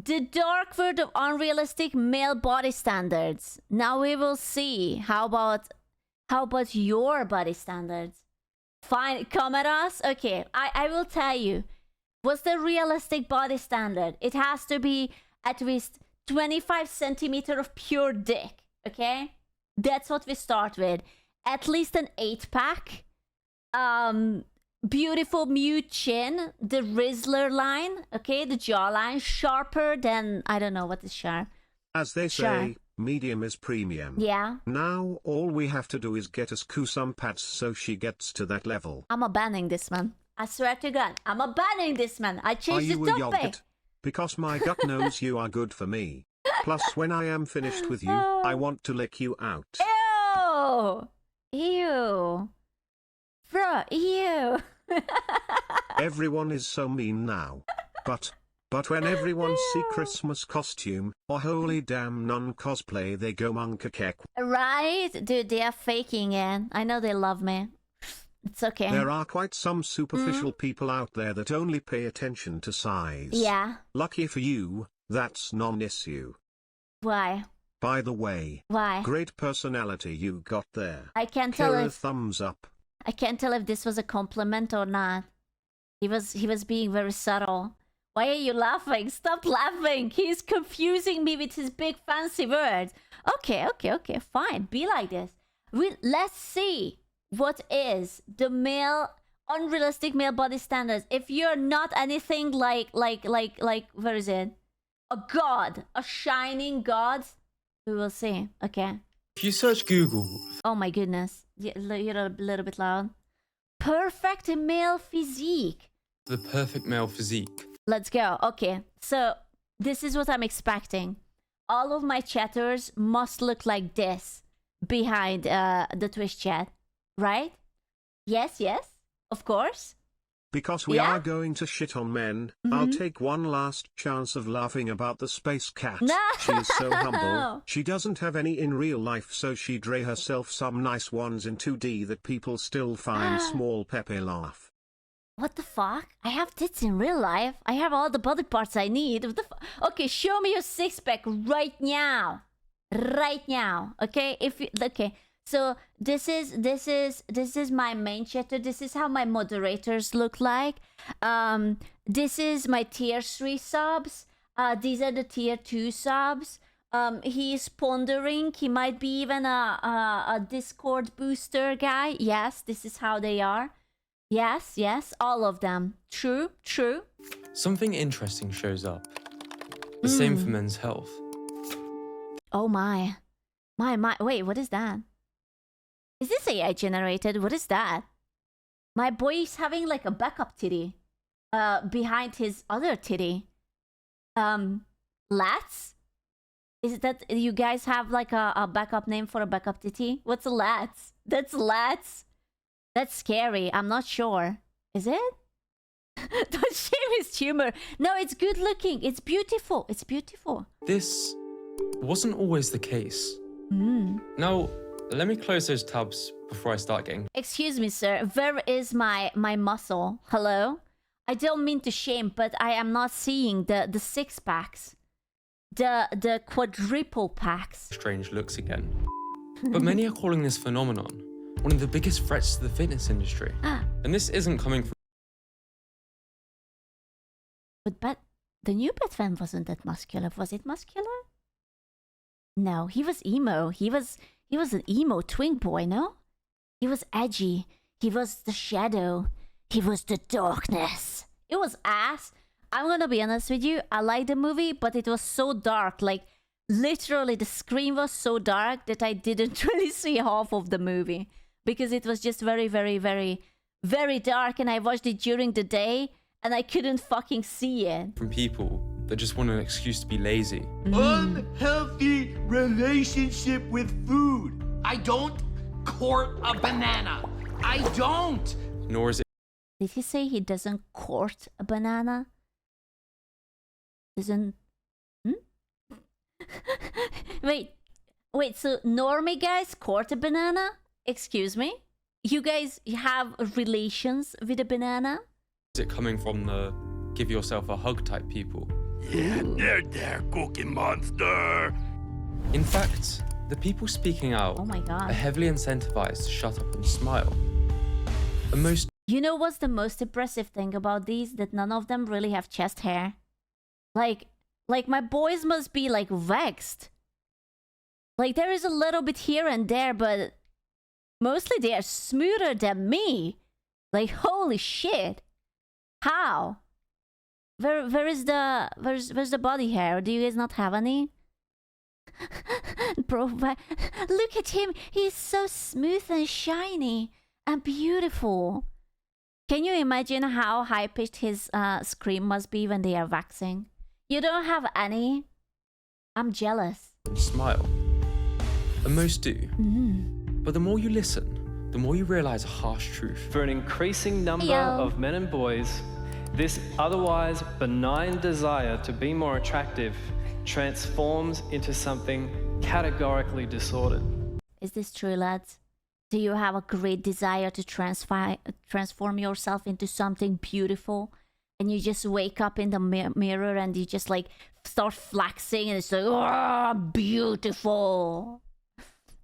The dark word of unrealistic male body standards. Now we will see. How about your body standards? Fine, come at us. Okay, I will tell you. What's the realistic body standard? It has to be at least 25 centimeters of pure dick. Okay, that's what we start with. At least an 8-pack. Beautiful mute chin, the Rizzler line, okay, the jawline, sharper than, I don't know what is sharp. As they say, medium is premium. Yeah. Now all we have to do is get us some pats so she gets to that level. I'm banning this man. I swear to God, I'm banning this man. I changed the topic. Yogurt? Because my gut knows you are good for me. Plus, when I am finished with you, I want to lick you out. Ew! Ew. Bro, ew. Everyone is so mean now. But when everyone see Christmas costume, or holy damn non-cosplay, they go monkakek. Right? Dude, they are faking it. I know they love me. It's okay. There are quite some superficial people out there that only pay attention to size. Yeah. Lucky for you, that's non-issue. Why? By the way. Why? Great personality you got there. I can't tell if... thumbs up. I can't tell if this was a compliment or not. He was being very subtle. Why are you laughing? Stop laughing. He's confusing me with his big fancy words. Okay, fine. Be like this. Let's see what is the unrealistic male body standards. If you're not anything like where is it? A god, a shining god. We will see. Okay. If you search Google... Oh my goodness. You're a little bit loud. Perfect male physique. The perfect male physique. Let's go. Okay. So, this is what I'm expecting. All of my chatters must look like this behind the Twitch chat. Right? Yes, of course. Because we are going to shit on men, I'll take one last chance of laughing about the space cat. No! She's so humble. She doesn't have any in real life, so she drew herself some nice ones in 2D that people still find small Pepe laugh. What the fuck? I have tits in real life. I have all the body parts I need. What the okay, show me your six-pack right now. Right now. Okay? Okay. So this is my main chatter. This is how my moderators look like. This is my tier 3 subs. These are the tier 2 subs. He's pondering. He might be even a Discord booster guy. Yes, this is how they are. Yes, all of them. True. Something interesting shows up. The same for men's health. Oh my. Wait, what is that? Is this AI generated? What is that? My boy is having like a backup titty. Behind his other titty. Lats? Is that you guys have like a backup name for a backup titty? What's a lats? That's lats. That's scary. I'm not sure. Is it? Don't shame his humor. No, it's good looking. It's beautiful. It's beautiful. This wasn't always the case. Now, let me close those tabs before I start getting... Excuse me, sir. Where is my muscle? Hello? I don't mean to shame, but I am not seeing the 6-packs. The quadruple packs. Strange looks again. But many are calling this phenomenon one of the biggest threats to the fitness industry. And this isn't coming from... But the new Batman wasn't that muscular. Was it muscular? No, he was emo. He was an emo twink boy, no? He was edgy. He was the shadow. He was the darkness. It was ass. I'm gonna be honest with you. I liked the movie, but it was so dark. Like, literally, the screen was so dark that I didn't really see half of the movie. Because it was just very, very, very, very dark. And I watched it during the day. And I couldn't fucking see it. From people that just want an excuse to be lazy. Unhealthy relationship with food. I don't court a banana. I don't. Nor is it... Did he say he doesn't court a banana? Doesn't... Wait, so normie guys court a banana? Excuse me? You guys have relations with a banana? Is it coming from the give yourself a hug type people? Yeah, there, Cookie Monster. In fact, the people speaking out Oh my god. are heavily incentivized to shut up and smile. And most You know what's the most impressive thing about these? That none of them really have chest hair. Like my boys must be like vexed. Like there is a little bit here and there, but mostly they are smoother than me. Like holy shit. How? Where's the body hair? Do you guys not have any? Bro, look at him. He's so smooth and shiny and beautiful. Can you imagine how high-pitched his scream must be when they are waxing? You don't have any? I'm jealous. smile. And most do. But the more you listen, the more you realize a harsh truth. For an increasing number Yo. of men and boys, this otherwise benign desire to be more attractive transforms into something categorically disordered. Is this true, lads? Do you have a great desire to transform yourself into something beautiful? And you just wake up in the mirror and you just like start flexing and it's like, oh, beautiful.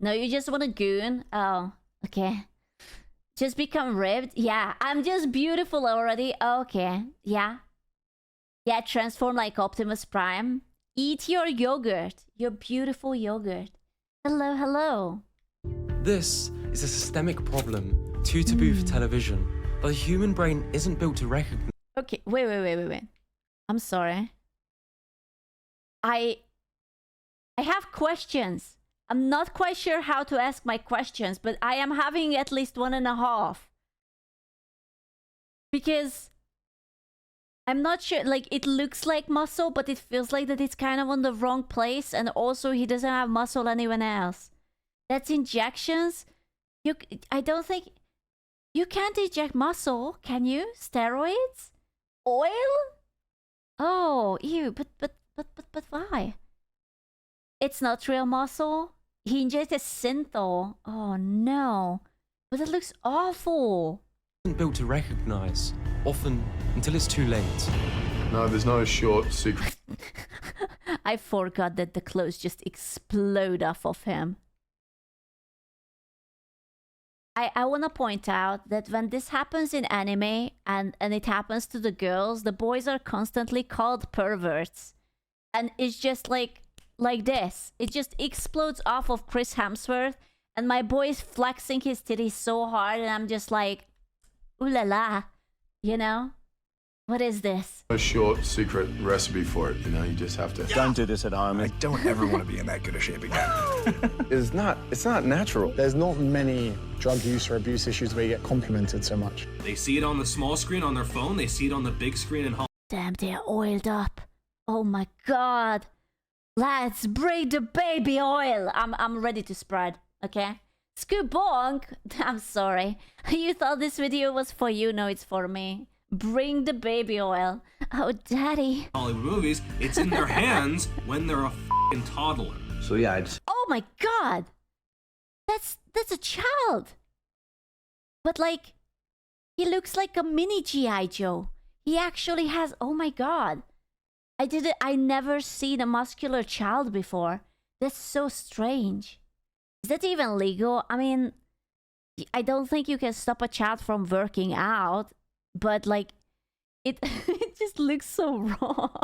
No, you just want a goon? Oh, okay. Just become ribbed? Yeah, I'm just beautiful already. Okay, yeah. Yeah, transform like Optimus Prime. Eat your yogurt. Your beautiful yogurt. Hello, hello. This is a systemic problem, too taboo for television, but the human brain isn't built to recognize. Okay, wait. I'm sorry. I have questions. I'm not quite sure how to ask my questions, but I am having at least 1.5. Because I'm not sure, like, it looks like muscle, but it feels like that it's kind of on the wrong place, and also he doesn't have muscle anyone else. That's injections. I don't think you can't inject muscle, can you? Steroids? Oil? Oh, ew, but why? It's not real muscle. He injected synthol. Oh no. But it looks awful. Isn't built to recognize, often until it's too late. No, there's no short secret. I forgot that the clothes just explode off of him. I want to point out that when this happens in anime and it happens to the girls, the boys are constantly called perverts. And it's just like this. It just explodes off of Chris Hemsworth and my boy is flexing his titties so hard and I'm just like, ooh la la, you know? What is this? No short secret recipe for it, you know, you just have to. Don't do this at home. I don't ever want to be in that good a shape again. It's not natural. There's not many drug use or abuse issues where you get complimented so much. They see it on the small screen on their phone, they see it on the big screen at home. Damn, they're oiled up. Oh my god. Let's bring the baby oil. I'm ready to spread, okay? Scoobonk. I'm sorry. You thought this video was for you. No, it's for me. Bring the baby oil. Oh, daddy. Hollywood movies, it's in their hands when they're a f***ing toddler. So yeah, I just... Oh my god. That's a child. But like, he looks like a mini G.I. Joe. He actually has, oh my god. I never seen a muscular child before. That's so strange. Is that even legal? I mean, I don't think you can stop a child from working out, but like, it just looks so wrong.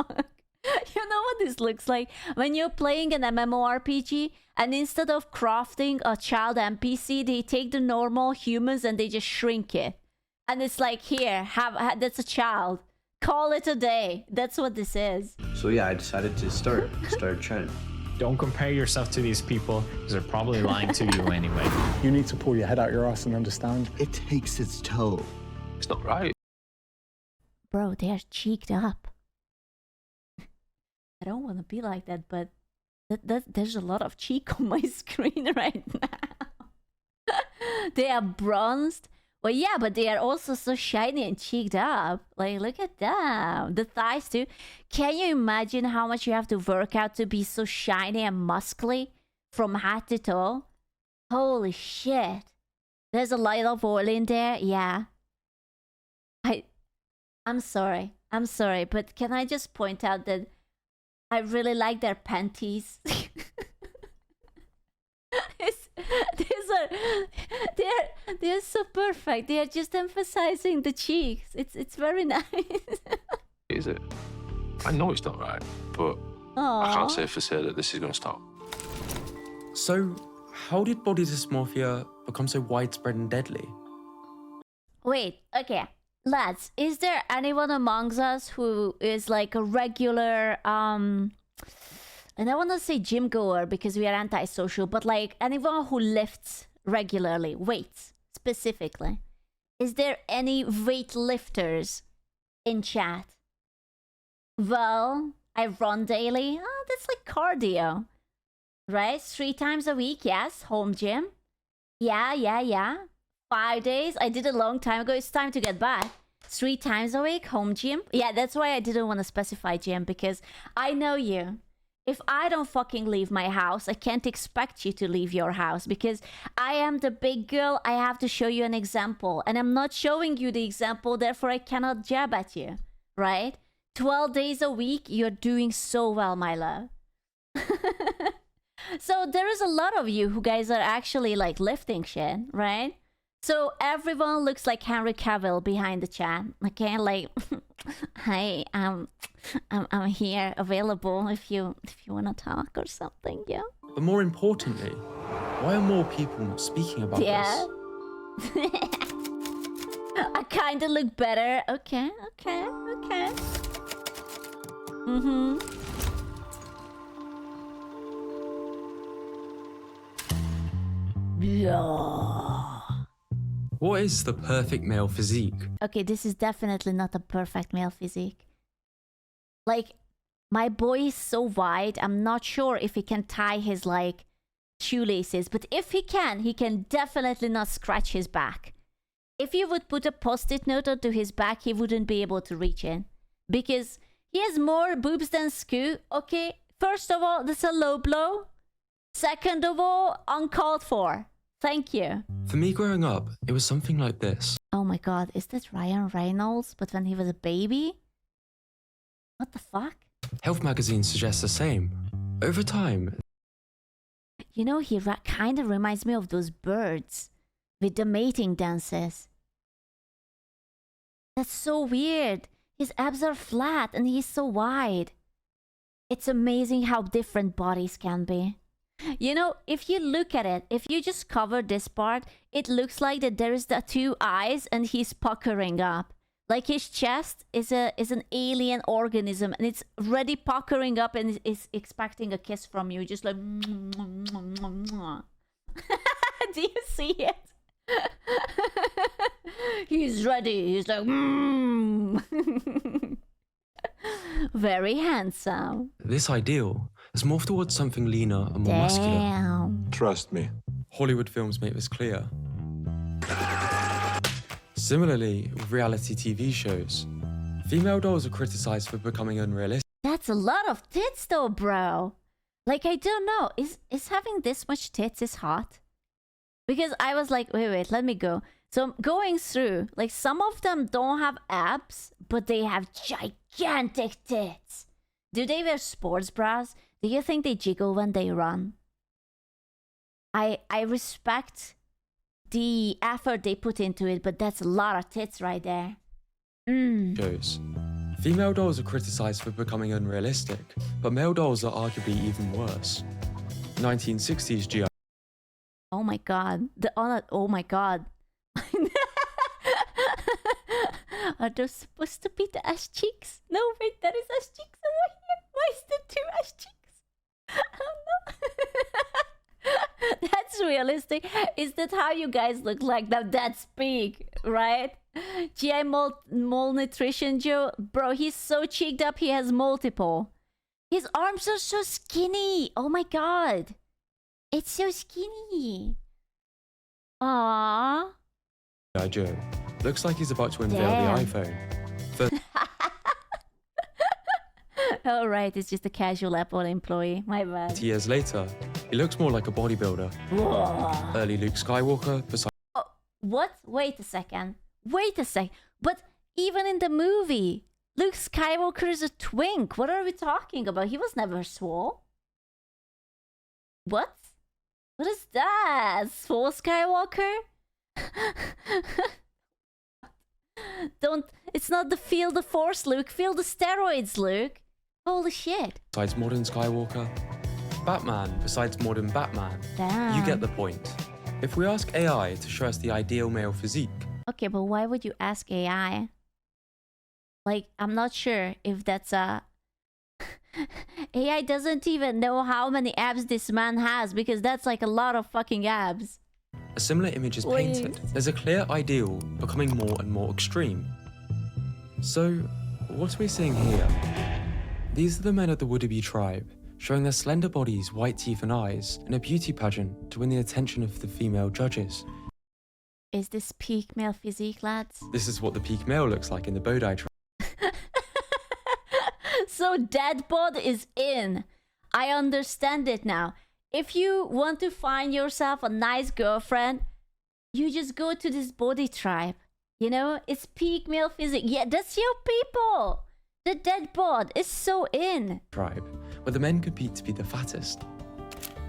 You know what this looks like? When you're playing an MMORPG and instead of crafting a child NPC, they take the normal humans and they just shrink it. And it's like, here, have that's a child. Call it a day. That's what this is. So yeah, I decided to start training. Don't compare yourself to these people because they're probably lying to you anyway. You need to pull your head out your ass and understand. It takes its toll. It's not right. Bro, they're cheeked up. I don't want to be like that, but there's a lot of cheek on my screen right now. They are bronzed. Well, yeah, but they are also so shiny and cheeked up. Like, look at them. The thighs, too. Can you imagine how much you have to work out to be so shiny and muscly from head to toe? Holy shit. There's a lot of oil in there. Yeah. I'm sorry. But can I just point out that I really like their panties. They're so perfect. They are just emphasizing the cheeks. It's very nice. Is it? I know it's not right, but I can't say for sure that this is going to stop. So, how did body dysmorphia become so widespread and deadly? Wait, okay. Lads, is there anyone amongst us who is like a regular, and I want to say gym goer because we are antisocial, but like anyone who lifts regularly, weights specifically? Is there any weightlifters in chat? Well, I run daily. Oh, that's like cardio. Right? 3 times a week, yes. Home gym. Yeah. 5 days. I did it a long time ago. It's time to get back. 3 times a week, home gym. Yeah, that's why I didn't want to specify gym, because I know you. If I don't fucking leave my house, I can't expect you to leave your house, because I am the big girl. I have to show you an example, and I'm not showing you the example, therefore I cannot jab at you, right? 12 days a week, you're doing so well, my love. So there is a lot of you who guys are actually like lifting shit, right? So everyone looks like Henry Cavill behind the chat, okay? Like, hey, I'm here, available if you want to talk or something, yeah. But more importantly, why are more people not speaking about this? I kind of look better. Okay. Yeah. What is the perfect male physique? Okay, this is definitely not a perfect male physique. Like, my boy is so wide, I'm not sure if he can tie his, like, shoelaces. But if he can definitely not scratch his back. If you would put a post-it note onto his back, he wouldn't be able to reach in. Because he has more boobs than Scoot, okay? First of all, that's a low blow. Second of all, uncalled for. Thank you. For me growing up, it was something like this. Oh my god, is that Ryan Reynolds, but when he was a baby? What the fuck? Health magazines suggest the same. Over time... You know, he kind of reminds me of those birds with the mating dances. That's so weird. His abs are flat and he's so wide. It's amazing how different bodies can be. You know, if you look at it, if you just cover this part, it looks like that there is the 2 eyes and he's puckering up. Like his chest is an alien organism and it's already puckering up and is expecting a kiss from you. Just like... Do you see it? He's ready. He's like... Very handsome. This ideal has morphed towards something leaner and more muscular. Trust me. Hollywood films make this clear. Similarly, with reality TV shows, female dolls are criticized for becoming unrealistic. That's a lot of tits though, bro. Like, I don't know. Is having this much tits is hot? Because I was like, wait, let me go. So I'm going through, like, some of them don't have abs, but they have gigantic tits. Do they wear sports bras? Do you think they jiggle when they run? I respect the effort they put into it, but that's a lot of tits right there. Shows. Female dolls are criticized for becoming unrealistic, but male dolls are arguably even worse. 1960s G.I. Oh my god. Oh my god. Are those supposed to be the ass cheeks? No, wait, that is ass cheeks over here. Why is there 2 ass cheeks? Oh no. That's realistic. Is that how you guys look like? That's big, right? GI malnutrition Joe. Bro, he's so cheeked up, he has multiple. His arms are so skinny. Oh my god. It's so skinny. Aww. Joe. Looks like he's about to unveil the iPhone. Alright, it's just a casual Apple employee. My bad. 30 years later, he looks more like a bodybuilder. Whoa. Early Luke Skywalker, beside... Oh, what? Wait a second. But even in the movie, Luke Skywalker is a twink. What are we talking about? He was never swole. What? What is that? Swole Skywalker? Don't. It's not the feel the force, Luke. Feel the steroids, Luke. Holy shit. Besides modern Skywalker, Batman besides modern Batman. Damn. You get the point. If we ask AI to show us the ideal male physique. Okay, but why would you ask AI? Like, I'm not sure if that's a... AI doesn't even know how many abs this man has, because that's like a lot of fucking abs. A similar image is painted. There's a clear ideal becoming more and more extreme. So, what are we seeing here? These are the men of the Would-Be tribe, showing their slender bodies, white teeth and eyes in a beauty pageant to win the attention of the female judges. Is this peak male physique, lads? This is what the peak male looks like in the Bodhi tribe. So dead bod is in. I understand it now. If you want to find yourself a nice girlfriend, you just go to this body tribe. You know, it's peak male physique. Yeah, that's your people. The dead bod is so in. Tribe, where the men compete to be the fattest.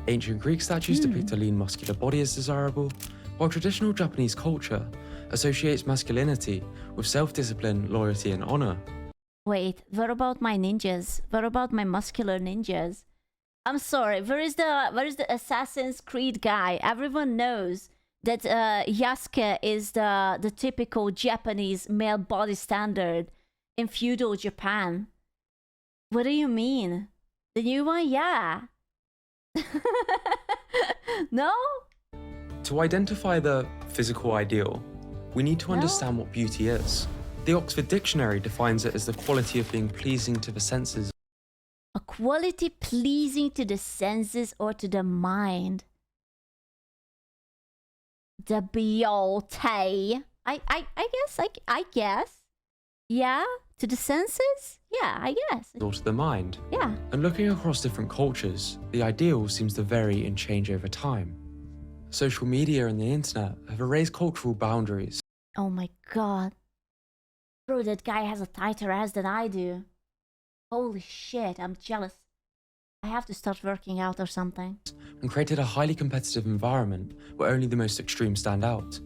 Ancient Greek statues depict a lean, muscular body as desirable, while traditional Japanese culture associates masculinity with self-discipline, loyalty, and honor. Wait, what about my ninjas? What about my muscular ninjas? I'm sorry, where is the Assassin's Creed guy? Everyone knows that Yasuke is the typical Japanese male body standard in feudal Japan. What do you mean? The new one? Yeah. No? To identify the physical ideal, we need to understand what beauty is. The Oxford Dictionary defines it as the quality of being pleasing to the senses. A quality pleasing to the senses or to the mind. The beauty. I guess. Yeah? To the senses? Yeah, I guess. Or to the mind. Yeah. And looking across different cultures, the ideal seems to vary and change over time. Social media and the internet have erased cultural boundaries. Oh my god. Bro, that guy has a tighter ass than I do. Holy shit, I'm jealous. I have to start working out or something. And created a highly competitive environment where only the most extreme stand out.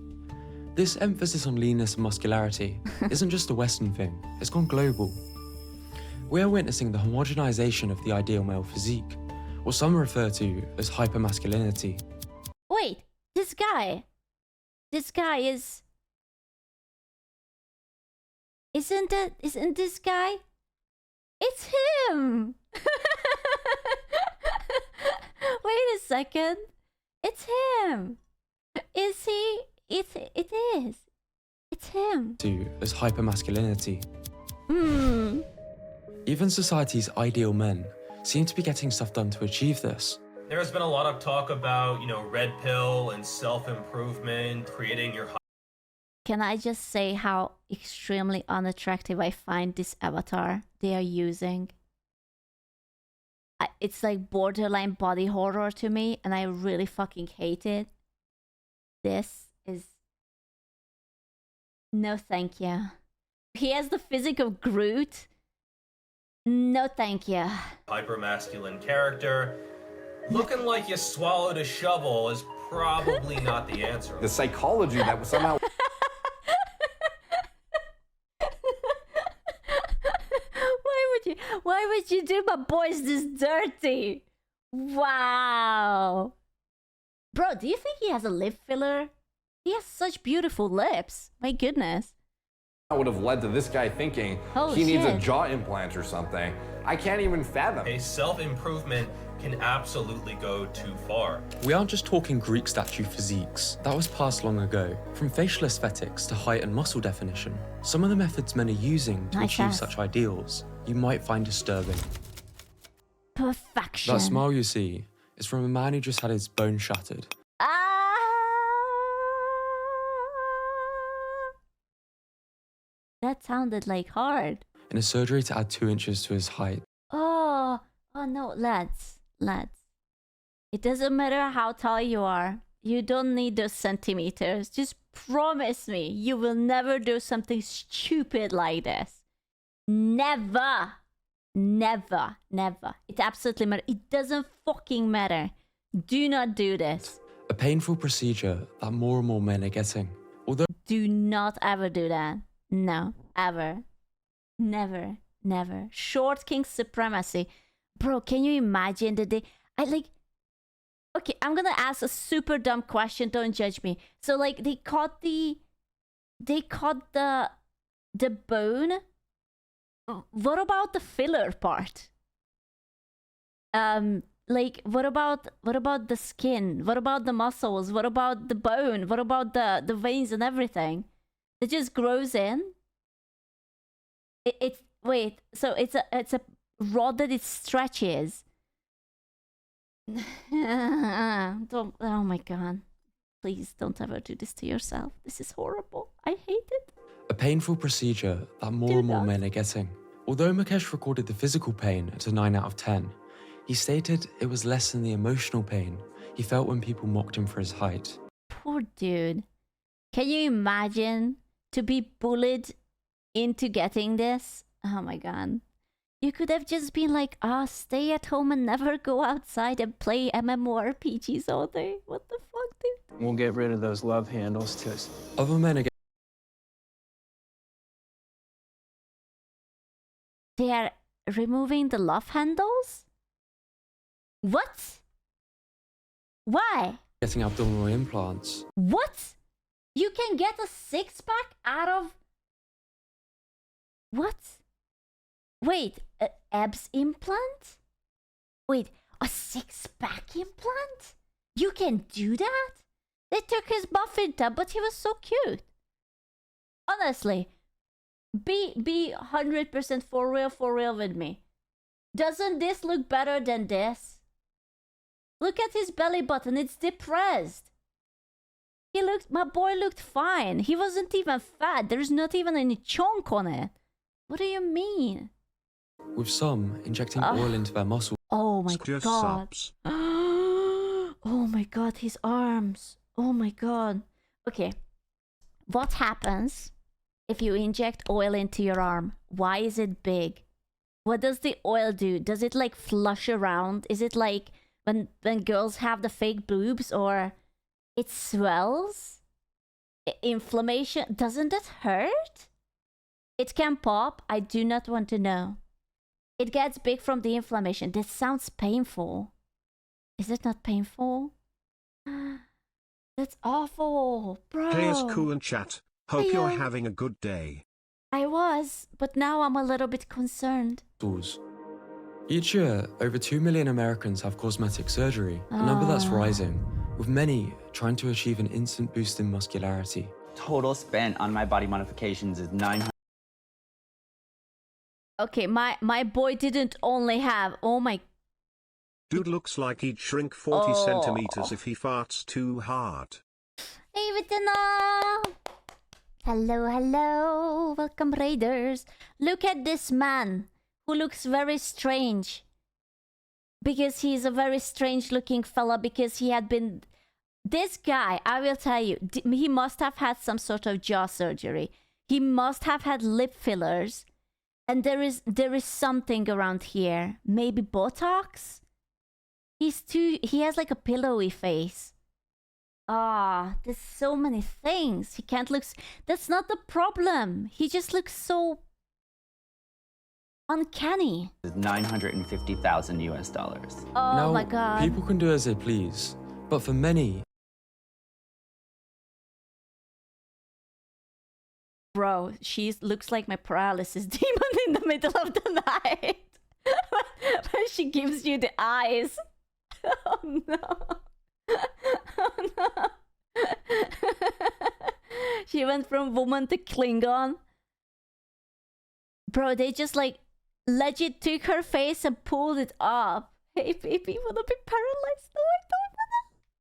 This emphasis on leanness and muscularity isn't just a Western thing, it's gone global. We are witnessing the homogenization of the ideal male physique, what some refer to as hypermasculinity. Wait, this guy is... Isn't this guy? It's him! Wait a second. It's him. Is he? It is. It's him. As hypermasculinity. Even society's ideal men seem to be getting stuff done to achieve this. There's been a lot of talk about, red pill and self-improvement, creating your... Can I just say how extremely unattractive I find this avatar they are using? It's like borderline body horror to me, and I really fucking hate it. This is... No thank you. He has the physique of Groot. No thank you. Hyper-masculine character. Looking like you swallowed a shovel is probably not the answer. The psychology that was somehow... Why would you do my boys this dirty? Wow. Bro, do you think he has a lip filler? He has such beautiful lips. My goodness. That would have led to this guy thinking he needs a jaw implant or something. I can't even fathom. A self-improvement can absolutely go too far. We aren't just talking Greek statue physiques. That was passed long ago. From facial aesthetics to height and muscle definition, some of the methods men are using to achieve such ideals you might find disturbing. Perfection. That smile you see is from a man who just had his bone shattered. That sounded like hard. In a surgery to add 2 inches to his height. Oh no, lads. It doesn't matter how tall you are. You don't need those centimeters. Just promise me you will never do something stupid like this. Never. Never. Never. It absolutely matters. It doesn't fucking matter. Do not do this. A painful procedure that more and more men are getting. Although do not ever do that. No, ever. Never. Never. Short king supremacy. Bro, can you imagine the day? Okay, I'm gonna ask a super dumb question. Don't judge me. So like they caught the bone. What about the filler part? Like what about the skin? What about the muscles? What about the bone? What about the veins and everything? It just grows in. So it's a rod that it stretches. Don't, oh my god. Please don't ever do this to yourself. This is horrible. I hate it. a painful procedure that more and more men are getting. Although Mukesh recorded the physical pain at a 9 out of 10, he stated it was less than the emotional pain he felt when people mocked him for his height. Poor dude. Can you imagine to be bullied into getting this? Oh my god. You could have just been like, stay at home and never go outside and play MMORPGs all day. What the fuck, dude? We'll get rid of those love handles too. Other men are They are removing the love handles? What? Why? getting abdominal implants. What? You can get a six-pack out of... What? Wait, an abs implant? Wait, a six-pack implant? You can do that? They took his muffin tub, but he was so cute. Honestly, be 100% for real with me. Doesn't this look better than this? Look at his belly button, it's depressed. My boy looked fine. He wasn't even fat. There's not even any chunk on it. What do you mean? With some injecting oil into their muscles. Oh my god. Oh my god, his arms. Oh my god. Okay. What happens if you inject oil into your arm? Why is it big? What does the oil do? Does it like flush around? Is it like when girls have the fake boobs, or it swells? Inflammation? Doesn't it hurt? It can pop. I do not want to know. It gets big from the inflammation. This sounds painful. Is it not painful? That's awful, bro. Hey, Esku and chat. Hope you're having a good day. I was, but now I'm a little bit concerned. Each year, over 2 million Americans have cosmetic surgery, a number that's rising, with many trying to achieve an instant boost in muscularity. Total spent on my body modifications is $900. Okay, my boy didn't only have, oh my... Dude looks like he'd shrink 40 centimeters if he farts too hard. Hey, Vitana! Hello. Welcome, Raiders. Look at this man who looks very strange. Because he's a very strange looking fella, because he had been... This guy, I will tell you, he must have had some sort of jaw surgery. He must have had lip fillers. And there is something around here. Maybe Botox? He has like a pillowy face. There's so many things. He can't look... That's not the problem. He just looks so... uncanny. $950,000 US. Oh my god. People can do as they please, but for many... Bro, she looks like my paralysis demon in the middle of the night. When she gives you the eyes. Oh no. Oh no. She went from woman to Klingon. Bro, they just like legit took her face and pulled it up. Hey baby, wanna be paralyzed? No, I don't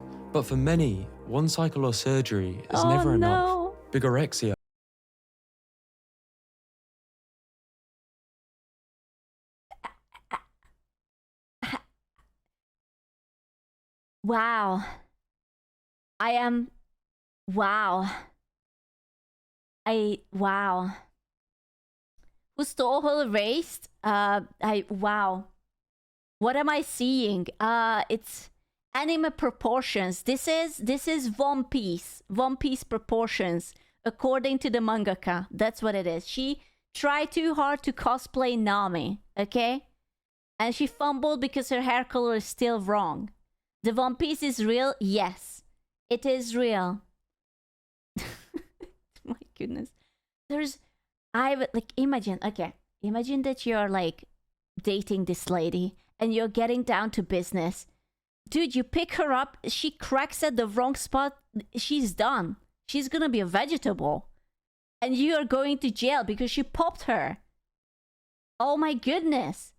wanna. But for many, one cycle or surgery is never enough. Bigorexia. Wow. Wow. Wow. who stole her waist. Wow. What am I seeing? It's anime proportions. This is One Piece. One Piece proportions, according to the mangaka. That's what it is. She tried too hard to cosplay Nami, okay? And she fumbled because her hair color is still wrong. The One Piece is real? Yes. It is real. My goodness. Imagine that you're like dating this lady and you're getting down to business. Dude, you pick her up, she cracks at the wrong spot, she's done. She's gonna be a vegetable. And you are going to jail because she popped her. Oh my goodness.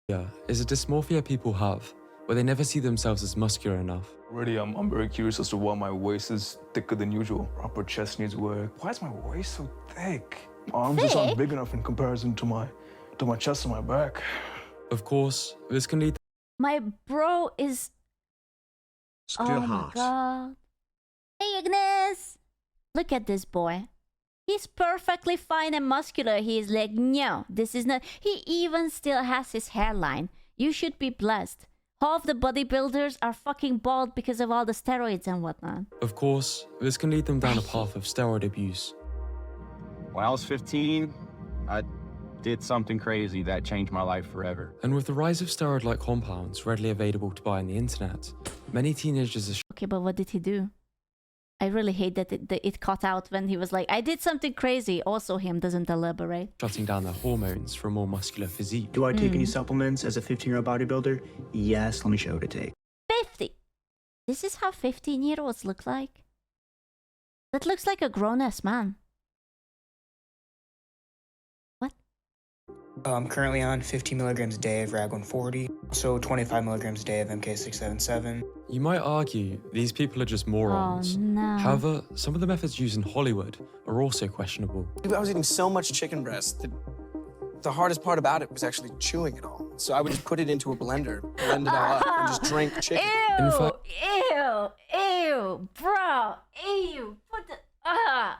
Yeah, is a dysmorphia people have, where they never see themselves as muscular enough. Already, I'm very curious as to why my waist is thicker than usual. Upper chest needs work. Why is my waist so thick? My arms just aren't big enough in comparison to my chest and my back. Of course, this can lead. My bro is. Your my heart. god. Hey Ignis! Look at this boy. He's perfectly fine and muscular. He's like, no, this is not. He even still has his hairline. You should be blessed. Half the bodybuilders are fucking bald because of all the steroids and whatnot. Of course, this can lead them down a path of steroid abuse. When I was 15, I did something crazy that changed my life forever. And with the rise of steroid-like compounds readily available to buy on the internet, many teenagers are Okay, but what did he do? I really hate that it cut out when he was like, I did something crazy. Also, him doesn't elaborate. shutting down their hormones for a more muscular physique. Do I take any supplements as a 15-year-old bodybuilder? Yes, let me show you what to take. 50! This is how 15-year-olds look like? That looks like a grown-ass man. I'm currently on 15 milligrams a day of Rag 140, so 25 milligrams a day of MK677. You might argue these people are just morons. Oh, no. However, some of the methods used in Hollywood are also questionable. I was eating so much chicken breast that the hardest part about it was actually chewing it all. So I would just put it into a blender, blend it all up, and just drink chicken. Ew, bro, ew.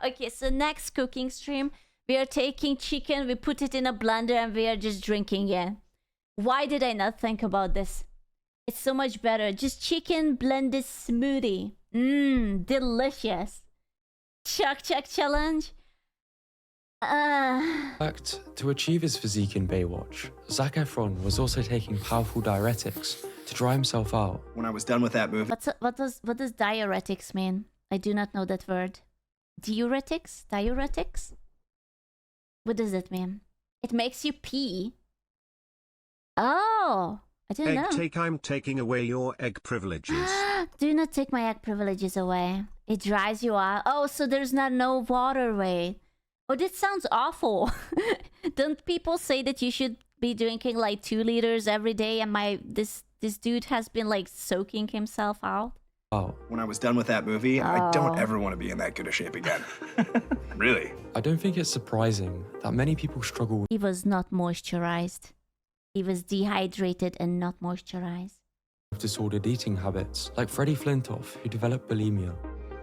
Okay, so next cooking stream, we are taking chicken, we put it in a blender, and we are just drinking it. Why did I not think about this? It's so much better. Just chicken blended smoothie. Mmm, delicious. Chuck challenge. In fact, to achieve his physique in Baywatch, Zac Efron was also taking powerful diuretics to dry himself out. When I was done with that movie... What does diuretics mean? I do not know that word. Diuretics? Diuretics? What does that mean? It makes you pee. Oh, I didn't know. Egg take, I'm taking away your egg privileges. Do not take my egg privileges away. It dries you out. Oh, so there's no water way. Oh, this sounds awful. Don't people say that you should be drinking like 2 liters every day, and this dude has been like soaking himself out? Oh. When I was done with that movie, I don't ever want to be in that good a shape again. Really. I don't think it's surprising that many people struggle with... He was not moisturized. He was dehydrated and not moisturized. ...disordered eating habits, like Freddie Flintoff, who developed bulimia.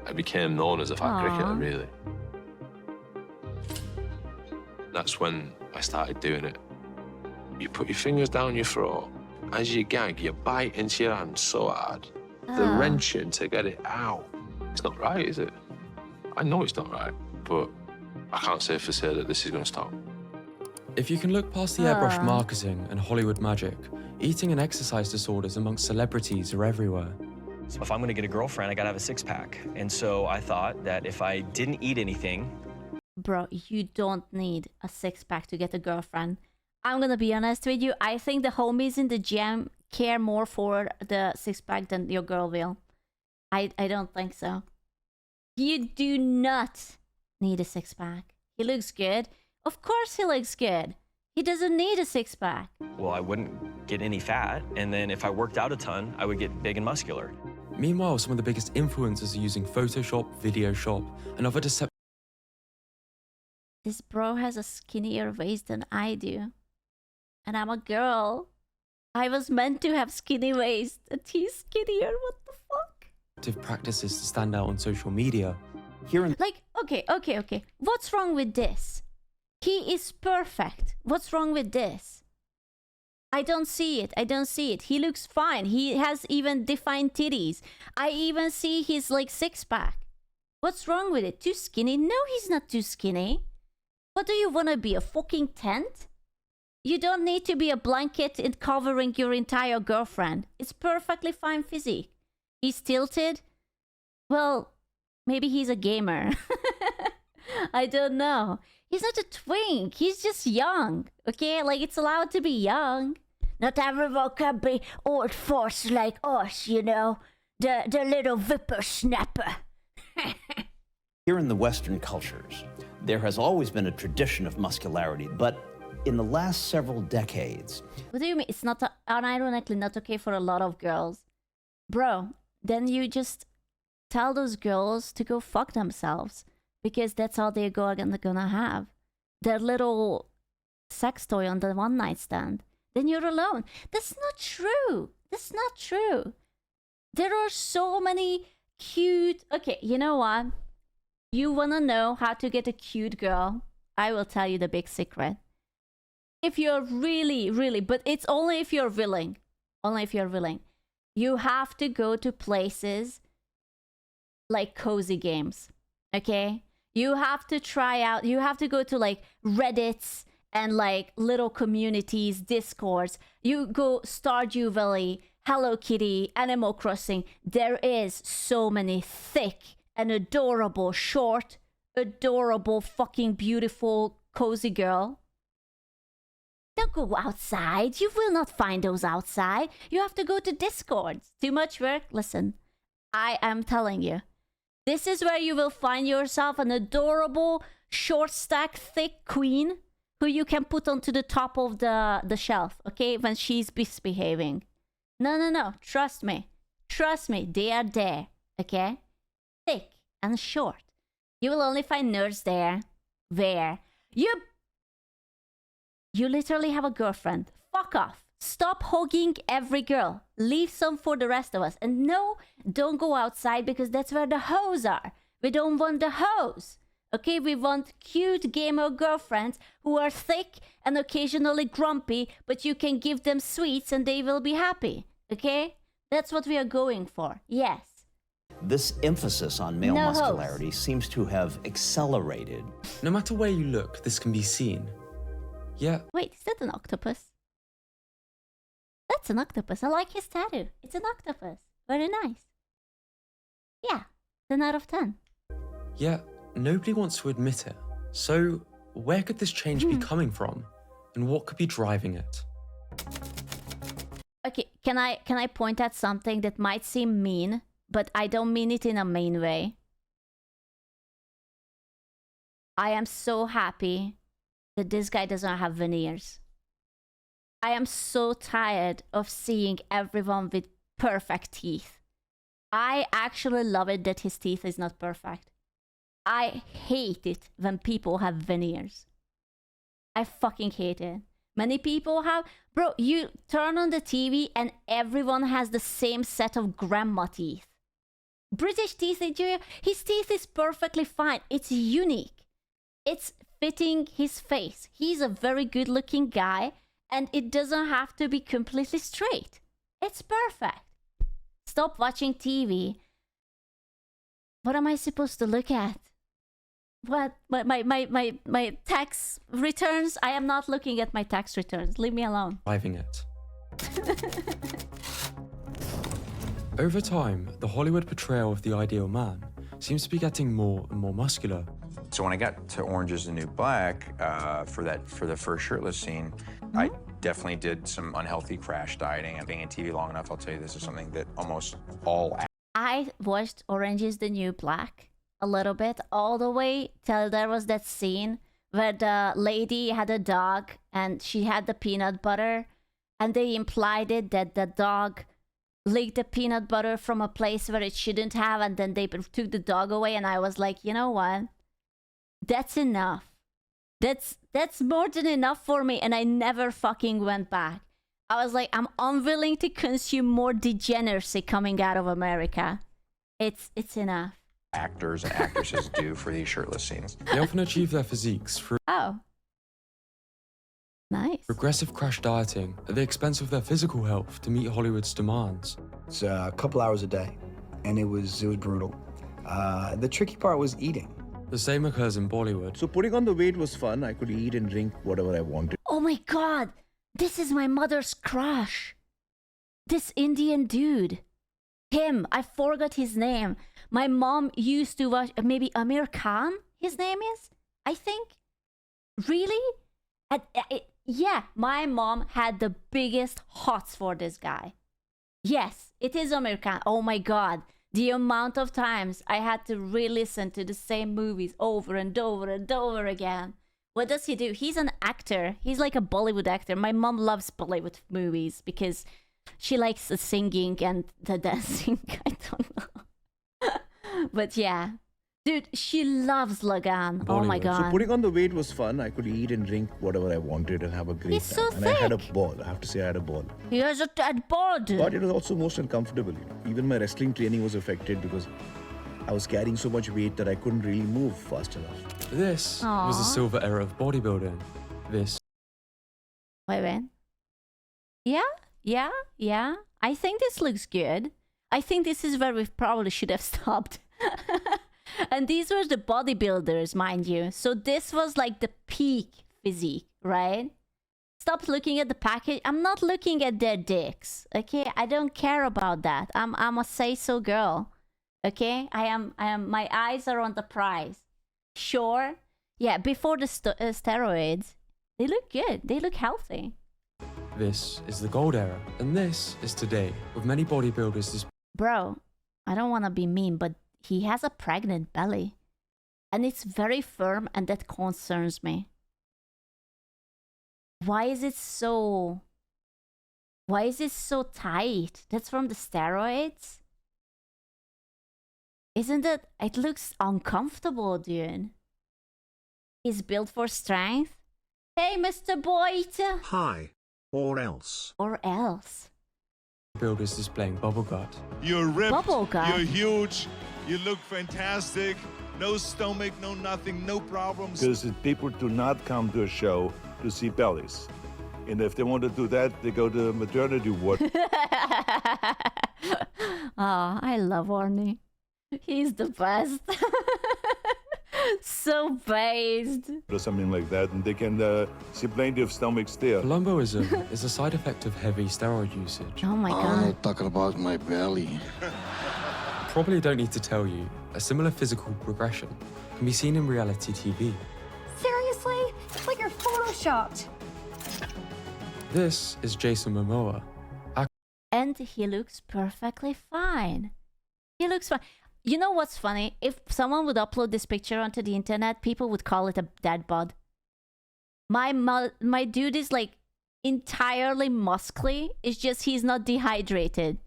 I became known as a fat cricketer, really. That's when I started doing it. You put your fingers down your throat. As you gag, you bite into your hand so hard. The wrenching to get it out. It's not right, is it? I know it's not right, but I can't say for sure that this is going to stop. If you can look past the airbrush marketing and Hollywood magic, eating and exercise disorders amongst celebrities are everywhere. So if I'm going to get a girlfriend, I got to have a six-pack. And so I thought that if I didn't eat anything... Bro, you don't need a six-pack to get a girlfriend. I'm going to be honest with you. I think the homies in the gym care more for the six-pack than your girl will. I don't think so. You do not need a six-pack. He looks good. Of course he looks good. He doesn't need a six-pack. Well, I wouldn't get any fat, and then if I worked out a ton, I would get big and muscular. Meanwhile, some of the biggest influencers are using Photoshop, Videoshop, and other deceptive... This bro has a skinnier waist than I do. And I'm a girl. I was meant to have skinny waist, and he's skinnier. What the fuck? ...practices to stand out on social media. Like, okay. What's wrong with this? He is perfect. What's wrong with this? I don't see it. I don't see it. He looks fine. He has even defined titties. I even see his like six-pack. What's wrong with it? Too skinny? No, he's not too skinny. What do you want to be, a fucking tent? You don't need to be a blanket in covering your entire girlfriend. It's perfectly fine physique. He's tilted? Well, maybe he's a gamer. I don't know. He's not a twink. He's just young. Okay? Like, it's allowed to be young. Not everyone can be old force like us, you know? The little whippersnapper. Here in the Western cultures, there has always been a tradition of muscularity, but in the last several decades... What do you mean? It's not unironically not okay for a lot of girls. Bro, then you just tell those girls to go fuck themselves. Because that's all they're gonna have. Their little sex toy on the one night stand. Then you're alone. That's not true. That's not true. There are so many cute... Okay, you know what? You wanna know how to get a cute girl? I will tell you the big secret. If you're really, but it's only if you're willing. Only if you're willing. You have to go to places like cozy games. Okay? You have to try out, you have to go to like Reddits and like little communities, Discords. You go Stardew Valley, Hello Kitty, Animal Crossing. There is so many thick and adorable, short, adorable, fucking beautiful, cozy girl. Don't go outside. You will not find those outside. You have to go to Discords. Too much work? Listen, I am telling you. This is where you will find yourself an adorable, short stack, thick queen who you can put onto the top of the shelf, okay, when she's misbehaving. No. Trust me. Trust me. They are there, okay? Thick and short. You will only find nerds there. Where? You literally have a girlfriend. Fuck off. Stop hugging every girl. Leave some for the rest of us. And no, don't go outside because that's where the hoes are. We don't want the hoes. Okay, we want cute gamer girlfriends who are thick and occasionally grumpy, but you can give them sweets and they will be happy. Okay? That's what we are going for. Yes. This emphasis on male muscularity seems to have accelerated. No matter where you look, this can be seen. Yeah. Wait, is that an octopus? That's an octopus. I like his tattoo. It's an octopus. Very nice. Yeah, 10 out of 10. Yeah, nobody wants to admit it. So, where could this change be coming from? And what could be driving it? Okay, can I point at something that might seem mean, but I don't mean it in a mean way? I am so happy that this guy doesn't have veneers. I am so tired of seeing everyone with perfect teeth. I actually love it that his teeth is not perfect. I hate it when people have veneers. I fucking hate it. Many people have... Bro, you turn on the TV and everyone has the same set of grandma teeth. British teeth, his teeth is perfectly fine. It's unique. It's fitting his face. He's a very good looking guy. And it doesn't have to be completely straight. It's perfect. Stop watching TV. What am I supposed to look at? What? My tax returns? I am not looking at my tax returns. Leave me alone. Driving it. Over time, the Hollywood portrayal of the ideal man seems to be getting more and more muscular. So when I got to Orange is the New Black for the first shirtless scene, I definitely did some unhealthy crash dieting. And being in TV long enough, I'll tell you this is something that almost all... I watched Orange is the New Black a little bit, all the way till there was that scene where the lady had a dog and she had the peanut butter, and they implied it that the dog licked the peanut butter from a place where it shouldn't have, and then they took the dog away, and I was like, you know what? That's enough. That's more than enough for me, and I never fucking went back. I was like, I'm unwilling to consume more degeneracy coming out of America. It's enough. Actors and actresses do for these shirtless scenes. They often achieve their physiques through... Oh, Nice. Regressive crash dieting at the expense of their physical health to meet Hollywood's demands. It's a couple hours a day, and it was brutal. The tricky part was eating. The same occurs in Bollywood. So putting on the weight was fun. I could eat and drink whatever I wanted. Oh my god, this is my mother's crush. This Indian dude. Him, I forgot his name. My mom used to watch, maybe Amir Khan, his name is, I think. Really? Yeah, my mom had the biggest hots for this guy. Yes, it is Amir Khan. Oh my god. The amount of times I had to re-listen to the same movies over and over and over again. What does he do? He's an actor. He's like a Bollywood actor. My mom loves Bollywood movies because she likes the singing and the dancing. I don't know. But yeah. Dude, she loves Lagan. Oh my god. So putting on the weight was fun. I could eat and drink whatever I wanted and have a great He's time. so And I had a thick. ball. I have to say I had a ball. He has a dead bod. But it was also most uncomfortable. Even my wrestling training was affected because I was carrying so much weight that I couldn't really move fast enough. This was the Aw. silver era of bodybuilding. This. Wait. Yeah. I think this looks good. I think this is where we probably should have stopped. And these were the bodybuilders, mind you. So this was like the peak physique, right? Stop looking at the package. I'm not looking at their dicks, okay? I don't care about that. I'm a say-so girl, okay? I am. My eyes are on the prize. Sure. Yeah, before the steroids, they look good. They look healthy. This is the gold era, and this is today, with many bodybuilders Bro, I don't want to be mean, but he has a pregnant belly. And it's very firm, and that concerns me. Why is it so tight? That's from the steroids? Isn't it? It looks uncomfortable, dude. He's built for strength. Hey, Mr. Boyd. Hi. Or else. Or else. builders displaying bubble gut. You're ripped. Bubble gut. You're huge. You look fantastic. No stomach, no nothing, no problems. Because people do not come to a show to see bellies. And if they want to do that, they go to the maternity ward. Oh, I love Arnie. He's the best. So based. Or something like that, and they can see plenty of stomachs there. Lumboism is a side effect of heavy steroid usage. Oh my god. Talking about my belly. Probably don't need to tell you, a similar physical progression can be seen in reality TV. Seriously? It's like you're photoshopped. This is Jason Momoa. And he looks perfectly fine. He looks fine. You know what's funny? If someone would upload this picture onto the internet, people would call it a dad bod. My dude is like entirely muscly. It's just he's not dehydrated.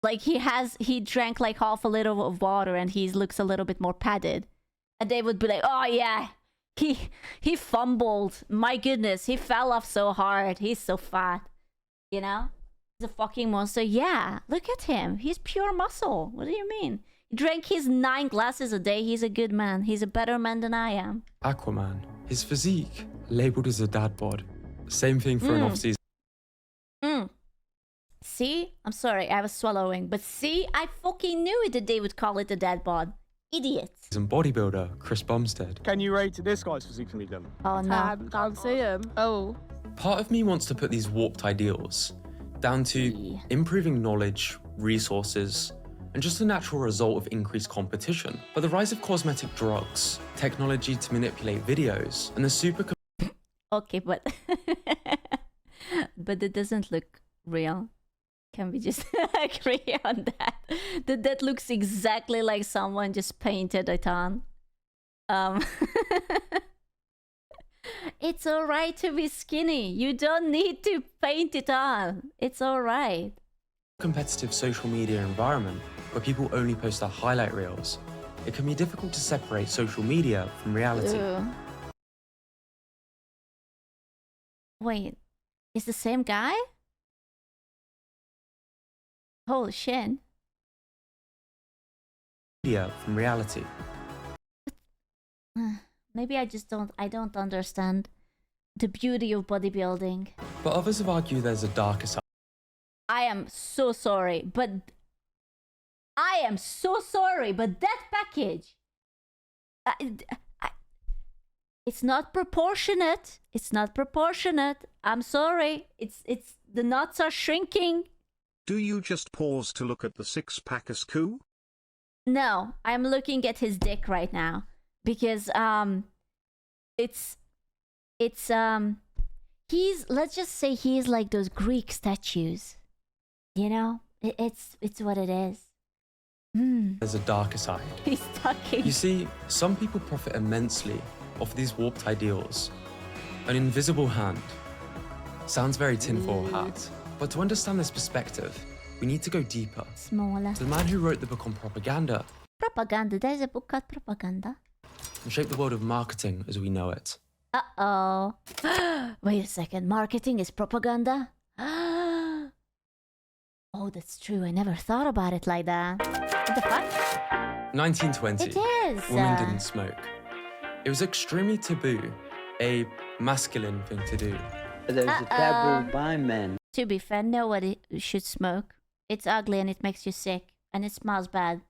Like he drank like half a liter of water and he looks a little bit more padded. And they would be like, oh yeah, he fumbled. My goodness, he fell off so hard. He's so fat. You know? He's a fucking monster. Yeah, look at him. He's pure muscle. What do you mean? He drank his 9 glasses a day. He's a good man. He's a better man than I am. Aquaman. His physique, labeled as a dad bod. Same thing for an off-season. See? I'm sorry, I was swallowing. But see? I fucking knew it that they would call it a dad bod. Idiots. And bodybuilder Chris Bumstead. Can you rate this guy's physique for me then? Oh no. Can't see him. Oh. Part of me wants to put these warped ideals down to improving knowledge, resources, and just a natural result of increased competition. But the rise of cosmetic drugs, technology to manipulate videos, and the super... Okay, but... but it doesn't look real. Can we just agree on that? That looks exactly like someone just painted it on. It's alright to be skinny. You don't need to paint it on. It's alright. competitive social media environment where people only post their highlight reels, it can be difficult to separate social media from reality. Ew. Wait, is the same guy? Holy shit. Media from reality. Maybe I don't understand the beauty of bodybuilding. But others have argued there's a darker side. I am so sorry, but that package, it's not proportionate. It's not proportionate. I'm sorry. It's the nuts are shrinking. Do you just pause to look at the six-pack as cool? No, I'm looking at his dick right now because it's he's, let's just say he's like those Greek statues. You know, it's what it is. There's a darker side. He's talking. You see, some people profit immensely off these warped ideals. An invisible hand. Sounds very tinfoil hat. But to understand this perspective, we need to go deeper. Smaller. To the man who wrote the book on propaganda. Propaganda. There's a book called Propaganda. And shaped the world of marketing as we know it. Uh-oh. Wait a second. Marketing is propaganda? Oh, that's true. I never thought about it like that. What the fuck? 1920. It is. Women didn't smoke. It was extremely taboo. A masculine thing to do. There's a taboo by men. To be fair, nobody should smoke. It's ugly and it makes you sick. And it smells bad.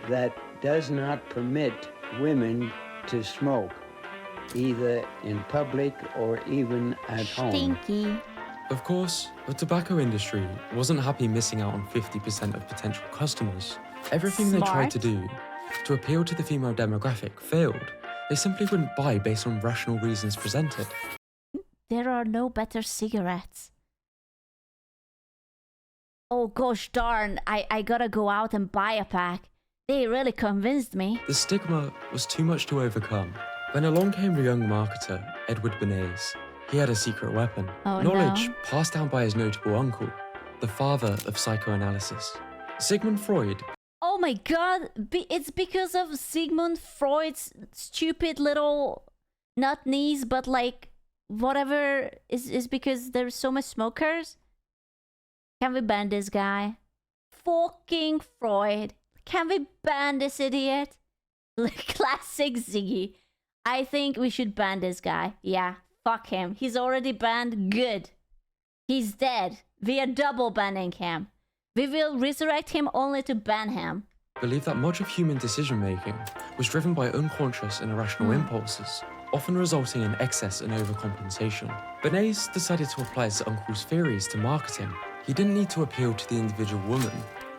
That does not permit women to smoke, either in public or even at home. Stinky. Of course, the tobacco industry wasn't happy missing out on 50% of potential customers. Everything they tried to do to appeal to the female demographic failed. They simply wouldn't buy based on rational reasons presented. There are no better cigarettes. Oh gosh darn, I gotta go out and buy a pack. They really convinced me. The stigma was too much to overcome. When along came the young marketer, Edward Bernays. He had a secret weapon. Oh, knowledge no. passed down by his notable uncle, the father of psychoanalysis. Sigmund Freud. Oh my god, it's because of Sigmund Freud's stupid little, not knees, but like, whatever, is because there's so much smokers? Can we ban this guy? Fucking Freud. Can we ban this idiot? Classic Ziggy. I think we should ban this guy. Yeah, fuck him. He's already banned. Good. He's dead. We are double banning him. We will resurrect him only to ban him. Believed that much of human decision-making was driven by unconscious and irrational impulses, often resulting in excess and overcompensation. Bernays decided to apply his uncle's theories to marketing. He didn't need to appeal to the individual woman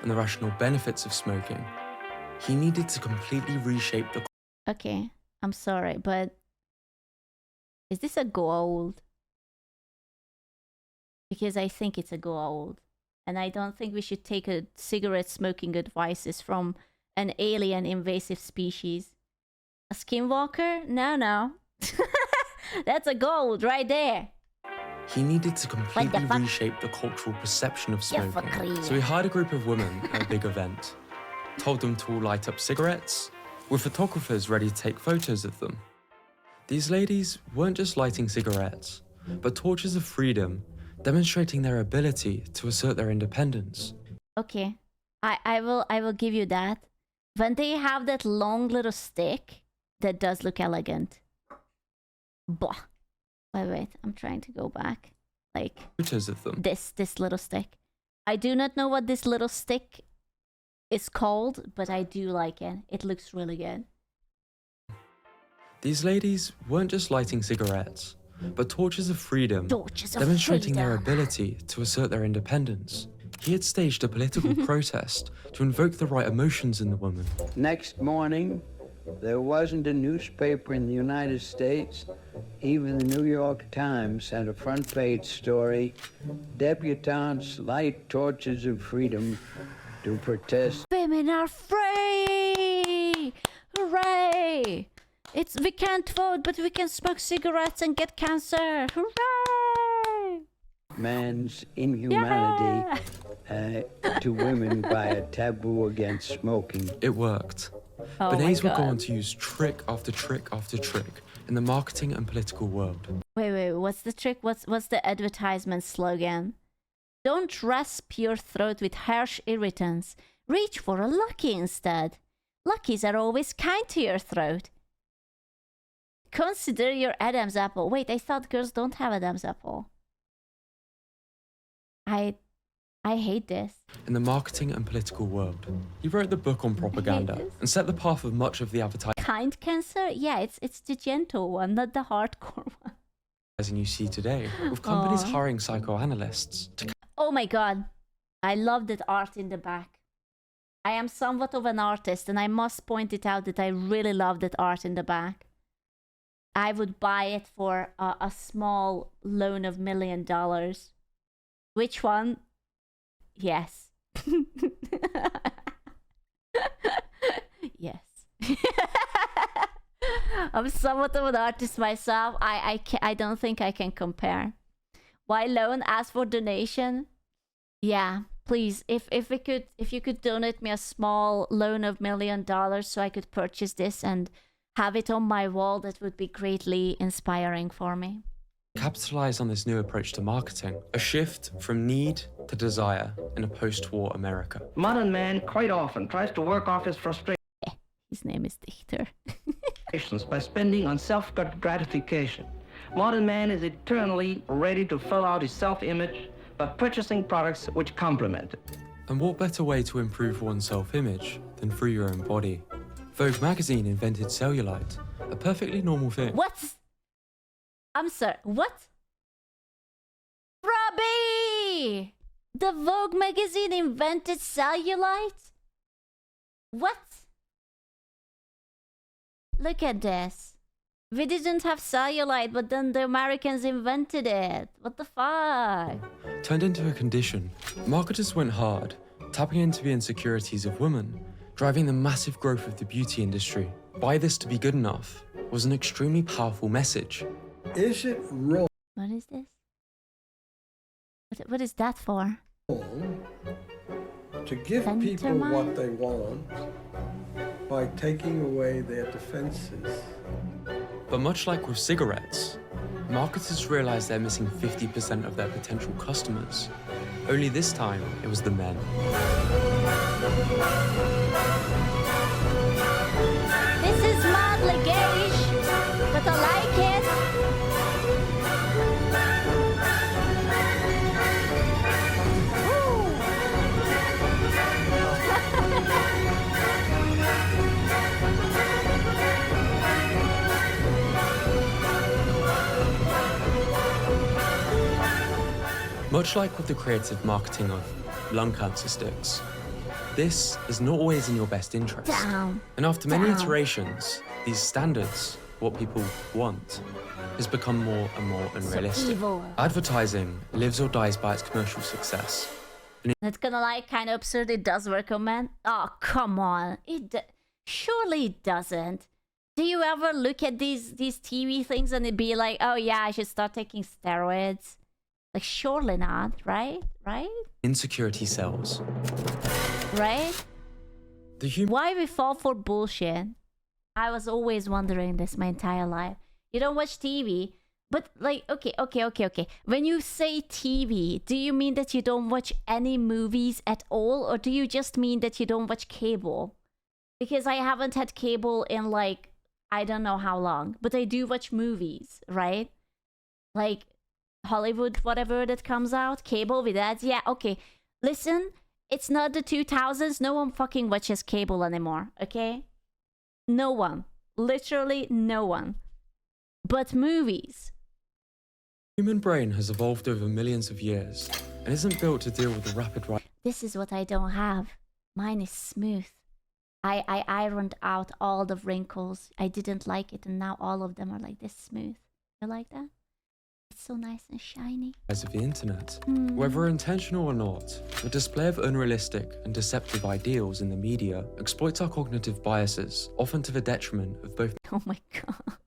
and the rational benefits of smoking. He needed to completely reshape the... Okay, I'm sorry, but is this a go old? Because I think it's a go old. And I don't think we should take a cigarette smoking advices from an alien invasive species. A skinwalker? No. That's a gold right there. He needed to completely reshape the cultural perception of smoking. So he hired a group of women at a big event, told them to all light up cigarettes, with photographers ready to take photos of them. These ladies weren't just lighting cigarettes, but torches of freedom, demonstrating their ability to assert their independence. Okay, I will give you that. When they have that long little stick, that does look elegant. Blah. Wait, I'm trying to go back. Like, photos of them. This little stick. I do not know what this little stick is called, but I do like it. It looks really good. These ladies weren't just lighting cigarettes, but torches of freedom, demonstrating their ability to assert their independence. He had staged a political protest to invoke the right emotions in the woman. Next morning, there wasn't a newspaper in the United States, even the New York Times had a front page story, debutantes light torches of freedom to protest. Women are free! Hooray! We can't vote, but we can smoke cigarettes and get cancer. Hooray! Man's inhumanity to women by a taboo against smoking. It worked. Oh Bernays my would go God. on to use trick after trick after trick in the marketing and political world. Wait, what's the trick? What's the advertisement slogan? Don't rasp your throat with harsh irritants. Reach for a Lucky instead. Luckies are always kind to your throat. consider your Adam's apple. Wait, I thought girls don't have Adam's apple. I hate this. In the marketing and political world, he wrote the book on propaganda and set the path of much of the advertising Kind cancer? Yeah, it's the gentle one, not the hardcore one. you see today, with companies Aw. hiring psychoanalysts to Oh my god. I love that art in the back. I am somewhat of an artist, and I must point it out that I really love that art in the back. I would buy it for a small loan of $1 million. Which one? Yes. Yes. I'm somewhat of an artist myself. I don't think I can compare. Why loan? Ask for donation. Yeah, please. If you could donate me a small loan of $1 million so I could purchase this and have it on my wall, that would be greatly inspiring for me. capitalize on this new approach to marketing, a shift from need to desire in a post-war America. Modern man quite often tries to work off his frustrations His name is Dichter. by spending on self-gratification. Modern man is eternally ready to fill out his self-image by purchasing products which complement it. And what better way to improve one's self-image than through your own body? Vogue magazine invented cellulite, a perfectly normal thing. What? I'm sorry, what? Robbie! The Vogue magazine invented cellulite? What? Look at this. We didn't have cellulite, but then the Americans invented it. What the fuck? Turned into a condition, marketers went hard, tapping into the insecurities of women, driving the massive growth of the beauty industry. Buy this to be good enough was an extremely powerful message. Is it wrong What is this? What is that for? to give people what they want by taking away their defenses? But much like with cigarettes, marketers realized they're missing 50% of their potential customers. Only this time, it was the men. This is mildly gayish, but I like it. Much like with the creative marketing of lung cancer sticks, this is not always in your best interest. Down. And after many Down. iterations, these standards, what people want, has become more and more unrealistic. evil. Advertising lives or dies by its commercial success. That's gonna like kind of absurd. It does work on men. Oh, come on. Surely it doesn't. Do you ever look at these TV things and it be like, oh yeah, I should start taking steroids? Like, surely not, right? Right? Insecurity sells. Right? Why we fall for bullshit? I was always wondering this my entire life. You don't watch TV, but like, okay. When you say TV, do you mean that you don't watch any movies at all, or do you just mean that you don't watch cable? Because I haven't had cable in like, I don't know how long, but I do watch movies, right? Like Hollywood, whatever that comes out, cable with ads. Yeah, okay. Listen, it's not the 2000s. No one fucking watches cable anymore, okay? No one. Literally no one. But movies. Human brain has evolved over millions of years and isn't built to deal with the rapid rise. This is what I don't have. Mine is smooth. I ironed out all the wrinkles. I didn't like it, and now all of them are like this smooth. You like that? It's so nice and shiny. Of the internet. Whether intentional or not, the display of unrealistic and deceptive ideals in the media exploits our cognitive biases, often to the detriment of both. Oh my god.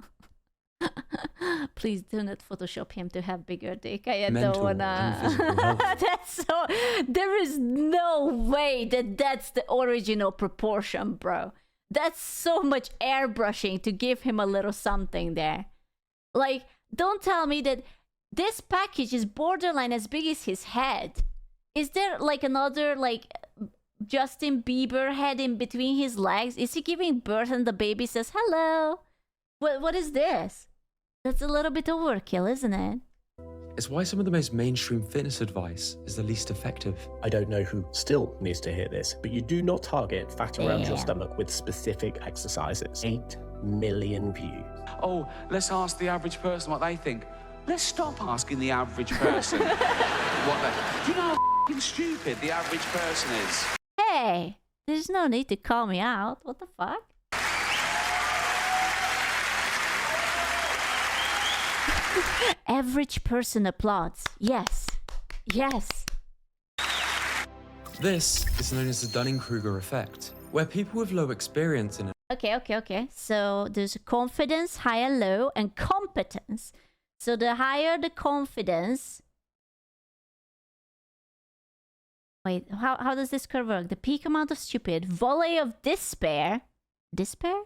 Please do not Photoshop him to have bigger dick. I don't Mental and wanna. physical health. That's so. There is no way that's the original proportion, bro. That's so much airbrushing to give him a little something there. Like, don't tell me that this package is borderline as big as his head. Is there like another like Justin Bieber head in between his legs? Is he giving birth and the baby says hello? What is this? That's a little bit overkill, isn't it? It's why some of the most mainstream fitness advice is the least effective. I don't know who still needs to hear this, but you do not target fat around your Yeah. stomach with specific exercises. 8 million views. Oh, let's ask the average person what they think. Let's stop asking the average person what they... Do you know how f***ing stupid the average person is? Hey, there's no need to call me out. What the fuck? Average person applauds. Yes. Yes. This is known as the Dunning-Kruger effect, where people with low experience in Okay. So there's confidence, higher, low, and competence. So the higher the confidence... Wait, how does this curve work? The peak amount of stupid, volley of despair. Despair?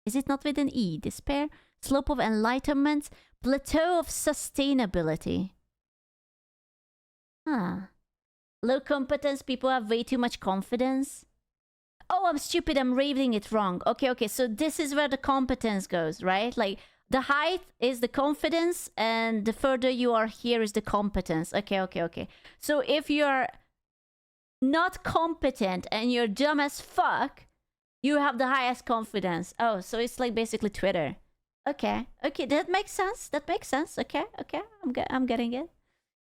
Is it not with an E? Despair? Slope of enlightenment, plateau of sustainability. Huh. Low competence, people have way too much confidence. Oh, I'm stupid, I'm reading it wrong. Okay, so this is where the competence goes, right? Like, the height is the confidence, and the further you are here is the competence. Okay. So if you're not competent and you're dumb as fuck, you have the highest confidence. Oh, so it's like basically Twitter. Okay, that makes sense. Okay, I'm getting it.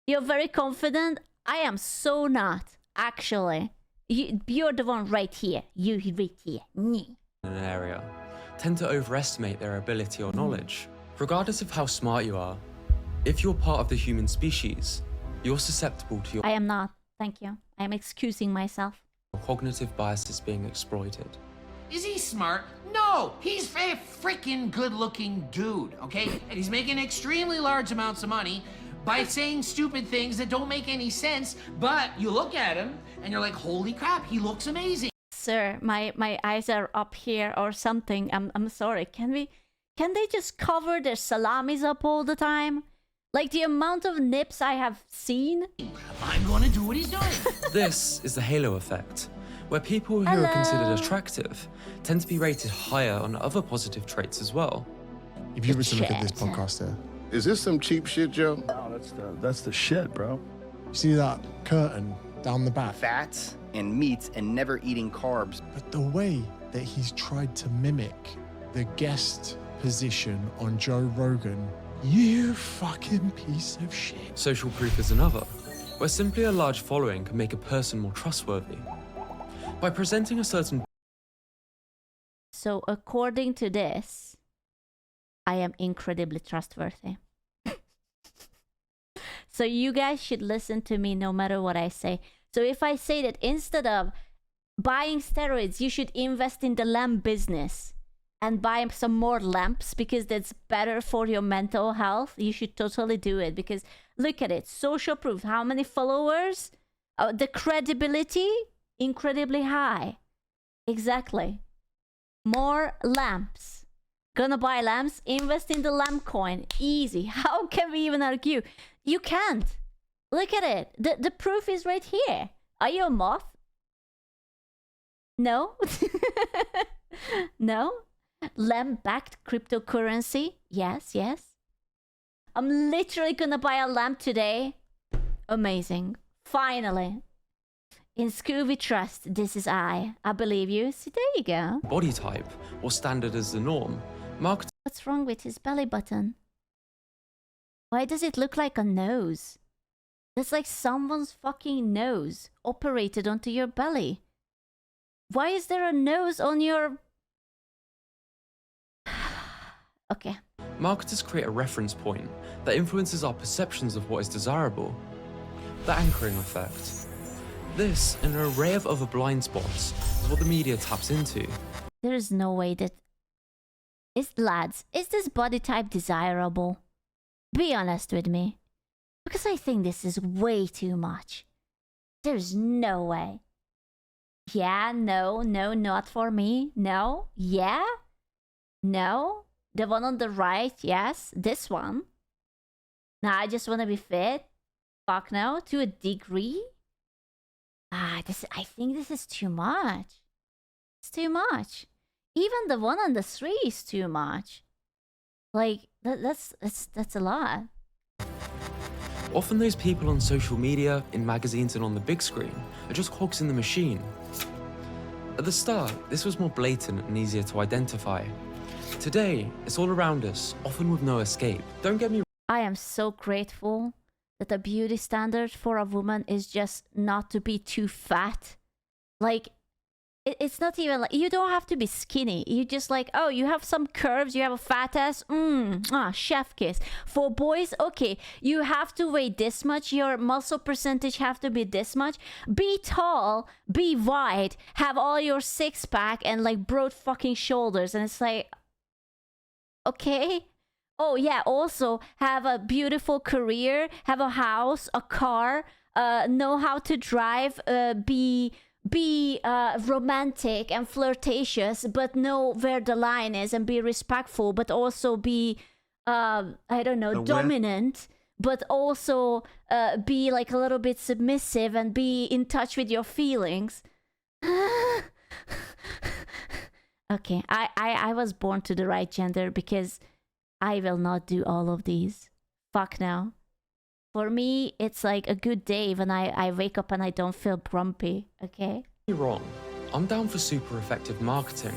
You're very confident. I am so not, actually. You're the one right here. You right here. an area tend to overestimate their ability or knowledge. Regardless of how smart you are, if you're part of the human species, you're susceptible to your I am not. Thank you. I am excusing myself. cognitive biases being exploited. Is he smart? No, he's a freaking good-looking dude, okay? And he's making extremely large amounts of money by saying stupid things that don't make any sense, but you look at him and you're like, holy crap, he looks amazing. Sir, my eyes are up here or something. I'm sorry. Can they just cover their salamis up all the time? Like the amount of nips I have seen? I'm gonna do what he's doing. This is the halo effect, where people who are considered attractive tend to be rated higher on other positive traits as well. If you were to look at this podcast here, Is this some cheap shit, Joe? no, that's the shit, bro. You see that curtain down the back? Fats and meats and never eating carbs. But the way that he's tried to mimic the guest position on Joe Rogan, you fucking piece of shit. Social proof is another, where simply a large following can make a person more trustworthy. By presenting a certain So according to this, I am incredibly trustworthy. So you guys should listen to me no matter what I say. So if I say that instead of buying steroids, you should invest in the lamp business and buy some more lamps because that's better for your mental health, you should totally do it. Because look at it, social proof, how many followers? The credibility, incredibly high. Exactly. More lamps. Gonna buy lamps, invest in the lamp coin. Easy. How can we even argue? You can't. Look at it. The proof is right here. Are you a moth? No? No? Lamp-backed cryptocurrency? Yes. I'm literally gonna buy a lamp today. Amazing. Finally. In Scooby Trust, this is I believe you. So there you go. body type or standard as the norm, marketing What's wrong with his belly button? Why does it look like a nose? That's like someone's fucking nose operated onto your belly. Why is there a nose on your... Okay. marketers create a reference point that influences our perceptions of what is desirable. The anchoring effect. This, and an array of other blind spots, is what the media taps into. There is no way that... Lads, is this body type desirable? Be honest with me. Because I think this is way too much. There's no way. Yeah, no, not for me. No, yeah, no. The one on the right, yes. This one. Nah, I just want to be fit. Fuck no, to a degree. I think this is too much. It's too much. Even the one on the 3 is too much. Like that's a lot. Often those people on social media, in magazines and on the big screen are just cogs in the machine. At the start, this was more blatant and easier to identify. Today, it's all around us, often with no escape. Don't get me. I am so grateful that the beauty standard for a woman is just not to be too fat. Like, it's not even like, you don't have to be skinny. You just like, oh, you have some curves, you have a fat ass, chef kiss. For boys, okay, you have to weigh this much, your muscle percentage have to be this much. Be tall, be wide, have all your six pack and like broad fucking shoulders. And it's like, okay. Oh yeah, also have a beautiful career, have a house, a car, know how to drive, be romantic and flirtatious, but know where the line is, and be respectful, but also be I don't know, dominant, but also be like a little bit submissive and be in touch with your feelings. Okay, I was born to the right gender because I will not do all of these. Fuck no. For me, it's like a good day when I wake up and I don't feel grumpy, okay? You're wrong. I'm down for super effective marketing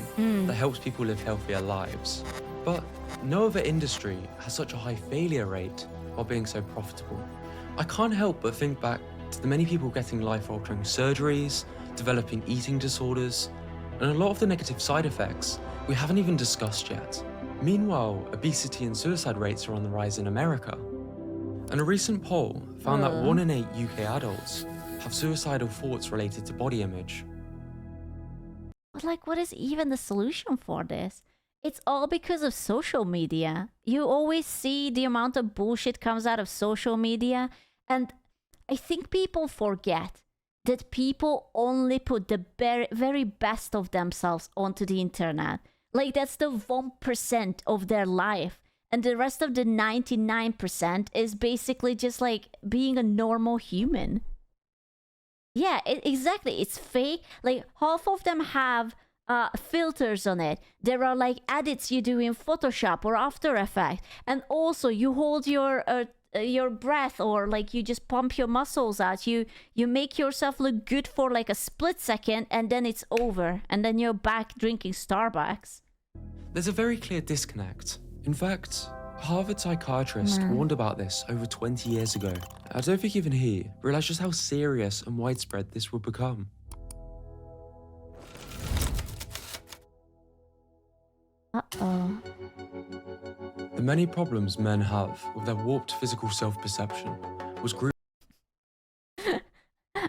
that helps people live healthier lives. But no other industry has such a high failure rate while being so profitable. I can't help but think back to the many people getting life-altering surgeries, developing eating disorders, and a lot of the negative side effects we haven't even discussed yet. Meanwhile, obesity and suicide rates are on the rise in America. And a recent poll found that 1 in 8 UK adults have suicidal thoughts related to body image. But like, what is even the solution for this? It's all because of social media. You always see the amount of bullshit comes out of social media. And I think people forget that people only put the very best of themselves onto the internet. Like, that's the 1% of their life. And the rest of the 99% is basically just like being a normal human. Yeah, exactly. It's fake. Like, half of them have filters on it. There are like edits you do in Photoshop or After Effects. And also you hold your breath, or like you just pump your muscles out. You make yourself look good for like a split second, and then it's over. And then you're back drinking Starbucks. There's a very clear disconnect. In fact, a Harvard psychiatrist warned about this over 20 years ago. I don't think even he realized just how serious and widespread this would become. Uh-oh. The many problems men have with their warped physical self-perception was grouped.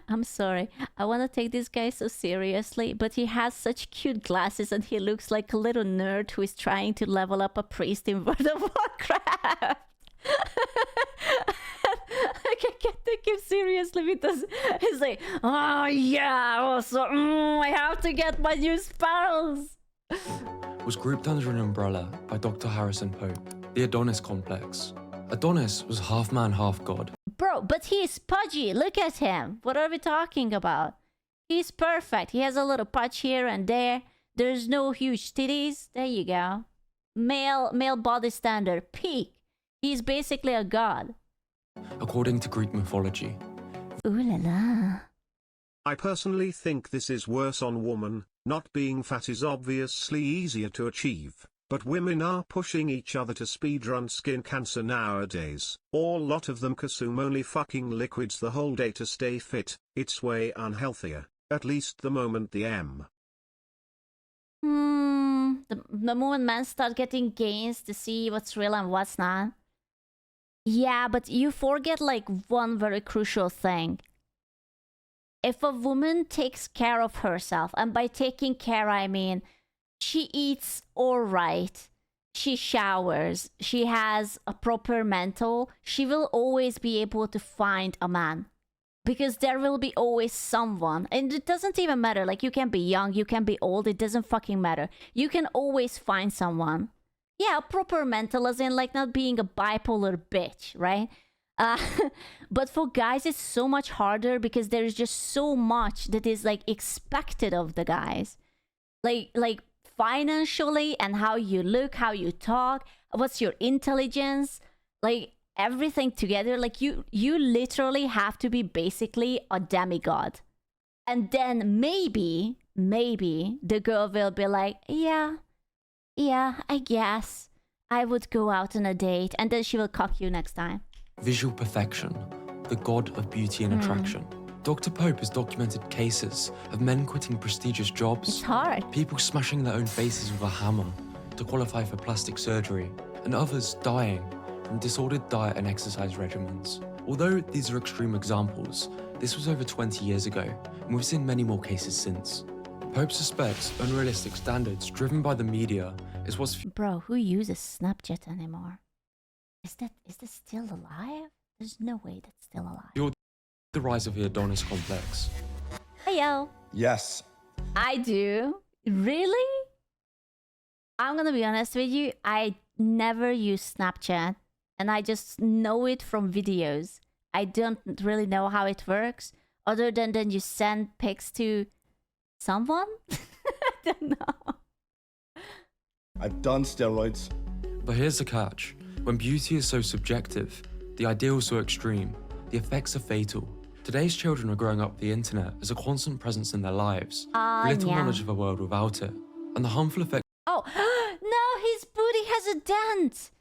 I'm sorry, I want to take this guy so seriously, but he has such cute glasses and he looks like a little nerd who is trying to level up a priest in World of Warcraft. I can't take him seriously because he's like, oh yeah, also, I have to get my new spells. Was grouped under an umbrella by Dr. Harrison Pope, the Adonis complex. Adonis was half man, half god. Bro, but he's pudgy. Look at him. What are we talking about? He's perfect. He has a little pudge here and there. There's no huge titties. There you go. Male body standard. Peak. He's basically a god. According to Greek mythology. Ooh la la. I personally think this is worse on woman. Not being fat is obviously easier to achieve, but women are pushing each other to speedrun skin cancer nowadays. Or lot of them consume only fucking liquids the whole day to stay fit. It's way unhealthier, at least the moment the moment men start getting gains to see what's real and what's not. Yeah, but you forget like one very crucial thing. If a woman takes care of herself, and by taking care I mean she eats alright, she showers, she has a proper mental, she will always be able to find a man. Because there will be always someone. And it doesn't even matter. Like, you can be young, you can be old, it doesn't fucking matter. You can always find someone. Yeah, proper mental as in like not being a bipolar bitch, right? But for guys, it's so much harder because there's just so much that is like expected of the guys. Like financially and how you look, how you talk, what's your intelligence, like everything together. Like you literally have to be basically a demigod. And then maybe the girl will be like, yeah, I guess I would go out on a date, and then she will cock you next time. Visual perfection, the god of beauty and attraction. Dr. Pope has documented cases of men quitting prestigious jobs. It's hard. People smashing their own faces with a hammer to qualify for plastic surgery, and others dying from disordered diet and exercise regimens. Although these are extreme examples, this was over 20 years ago, and we've seen many more cases since. Pope suspects unrealistic standards driven by the media is what's... Bro, who uses Snapchat anymore? Is this still alive? There's no way that's still alive. You're the rise of the Adonis complex. Hey, yo. Yes. I do. Really? I'm gonna be honest with you. I never use Snapchat, and I just know it from videos. I don't really know how it works, other than you send pics to someone? I don't know. I've done steroids. But here's the catch. When beauty is so subjective, the ideals so extreme, the effects are fatal. Today's children are growing up with the internet as a constant presence in their lives, with little knowledge of a world without it. And the harmful effects... Oh, no, his booty has a dent.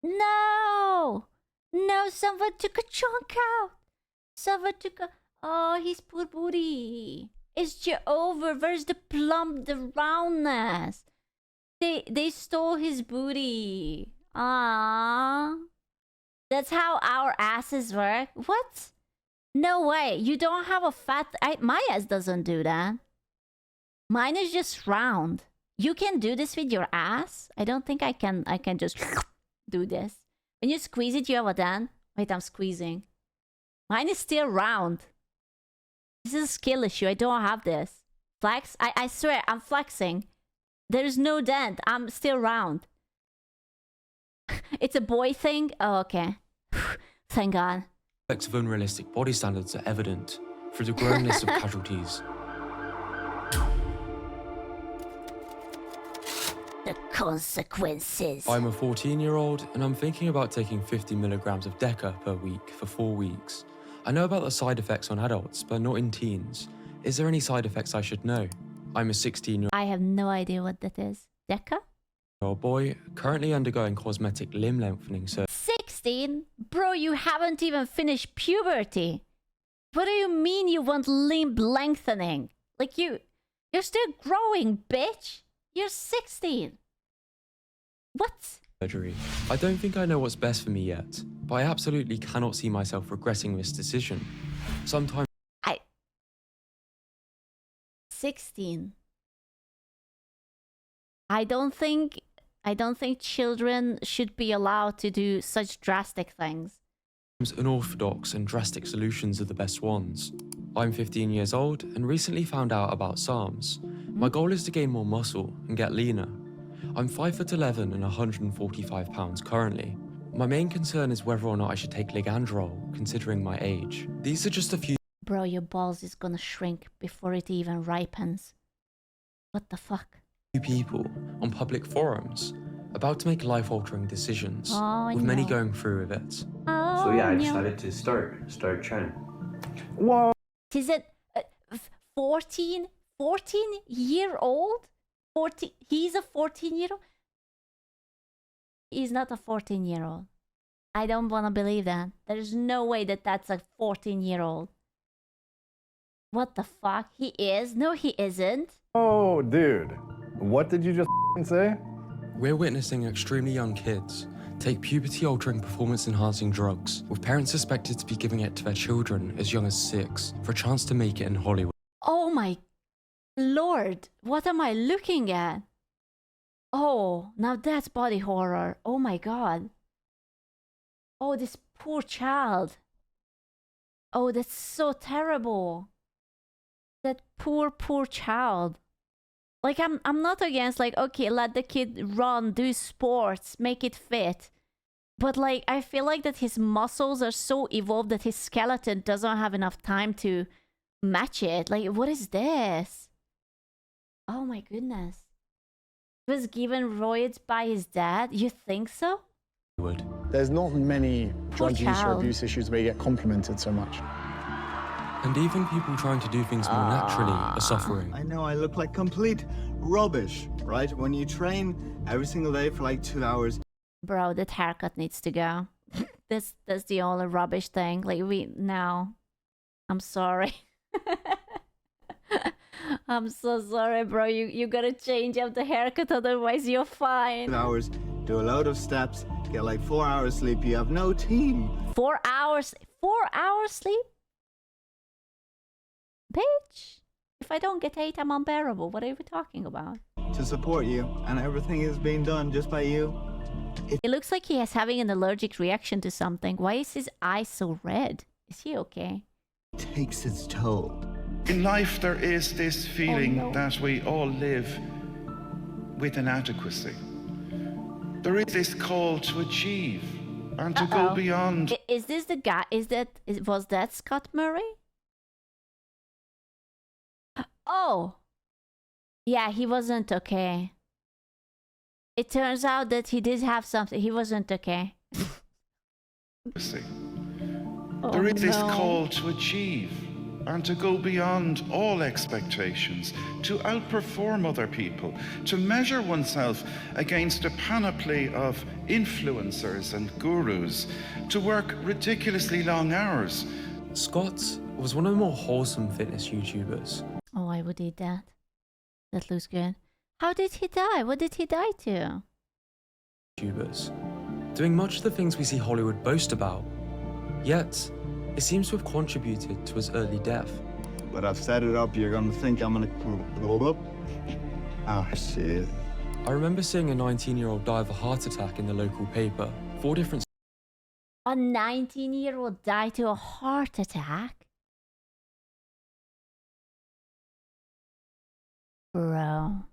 No, someone took a chunk out. Someone took a... Oh, his poor booty. It's just over. Where's the plump, the roundness? They stole his booty. Ah, that's how our asses work. What? No way. You don't have a fat... my ass doesn't do that. Mine is just round. You can do this with your ass? I don't think I can just do this. When you squeeze it, you have a dent. Wait, I'm squeezing. Mine is still round. This is a skill issue. I don't have this. Flex? I swear, I'm flexing. There's no dent. I'm still round. It's a boy thing? Oh, okay. Thank God. Effects of unrealistic body standards are evident through the growing list of casualties. The consequences. I'm a 14-year-old and I'm thinking about taking 50 milligrams of Deca per week for 4 weeks. I know about the side effects on adults, but not in teens. Is there any side effects I should know? I'm a 16-year-old I have no idea what that is. Deca? boy currently undergoing cosmetic limb lengthening surgery. 16? Bro, you haven't even finished puberty. What do you mean you want limb lengthening? Like you're still growing, bitch. You're 16. What? Surgery. I don't think I know what's best for me yet, but I absolutely cannot see myself regretting this decision. Sometimes 16. I don't think children should be allowed to do such drastic things. unorthodox and drastic solutions are the best ones. I'm 15 years old and recently found out about SARMs. My goal is to gain more muscle and get leaner. I'm 5'11" and 145 pounds currently. My main concern is whether or not I should take Ligandrol, considering my age. These are just a few... Bro, your balls is gonna shrink before it even ripens. What the fuck? People on public forums about to make life-altering decisions, with many going through with it. Oh, So yeah, I decided to start trying. Whoa! Is it 14? 14-year-old? 14? He's a 14-year-old? He's not a 14-year-old. I don't want to believe that. There's no way that that's a 14-year-old. What the fuck? He is? No, he isn't. Oh, dude. What did you just say? We're witnessing extremely young kids take puberty-altering performance-enhancing drugs, with parents suspected to be giving it to their children as young as 6 for a chance to make it in Hollywood. Oh my lord, what am I looking at? Oh, now that's body horror. Oh my god. Oh, this poor child. Oh, that's so terrible. That poor child. Like, I'm not against, like, okay, let the kid run, do sports, make it fit. But, like, I feel like that his muscles are so evolved that his skeleton doesn't have enough time to match it. Like, what is this? Oh my goodness. He was given roids by his dad? You think so? Would. There's not many drug use or child. abuse issues where you get complimented so much. And even people trying to do things more naturally are suffering. I know I look like complete rubbish, right? When you train every single day for like 2 hours. Bro, that haircut needs to go. That's the only rubbish thing. Like no. I'm sorry. I'm so sorry, bro. You gotta change up the haircut, otherwise you're fine. 2 hours, do a load of steps, get like 4 hours sleep. You have no team. 4 hours? 4 hours sleep? Bitch. If I don't get 8, I'm unbearable. What are you talking about? To support you, and everything is being done just by you. It looks like he is having an allergic reaction to something. Why is his eye so red? Is he okay? Takes its toll. In life, there is this feeling no. that we all live with inadequacy. There is this call to achieve and to go beyond. Is this the guy? Was that Scott Murray? Oh, yeah, he wasn't okay. It turns out that he did have something. He wasn't okay. There is this call to achieve and to go beyond all expectations, to outperform other people, to measure oneself against a panoply of influencers and gurus, to work ridiculously long hours. Scott was one of the more wholesome fitness YouTubers. Oh, I would eat that. That looks good. How did he die? What did he die to? YouTubers, doing much of the things we see Hollywood boast about. Yet, it seems to have contributed to his early death. But I've set it up, you're gonna think I'm gonna blow up. Oh, shit. I remember seeing a 19-year-old die of a heart attack in the local paper. 4 different... A 19-year-old died to a heart attack? Bro.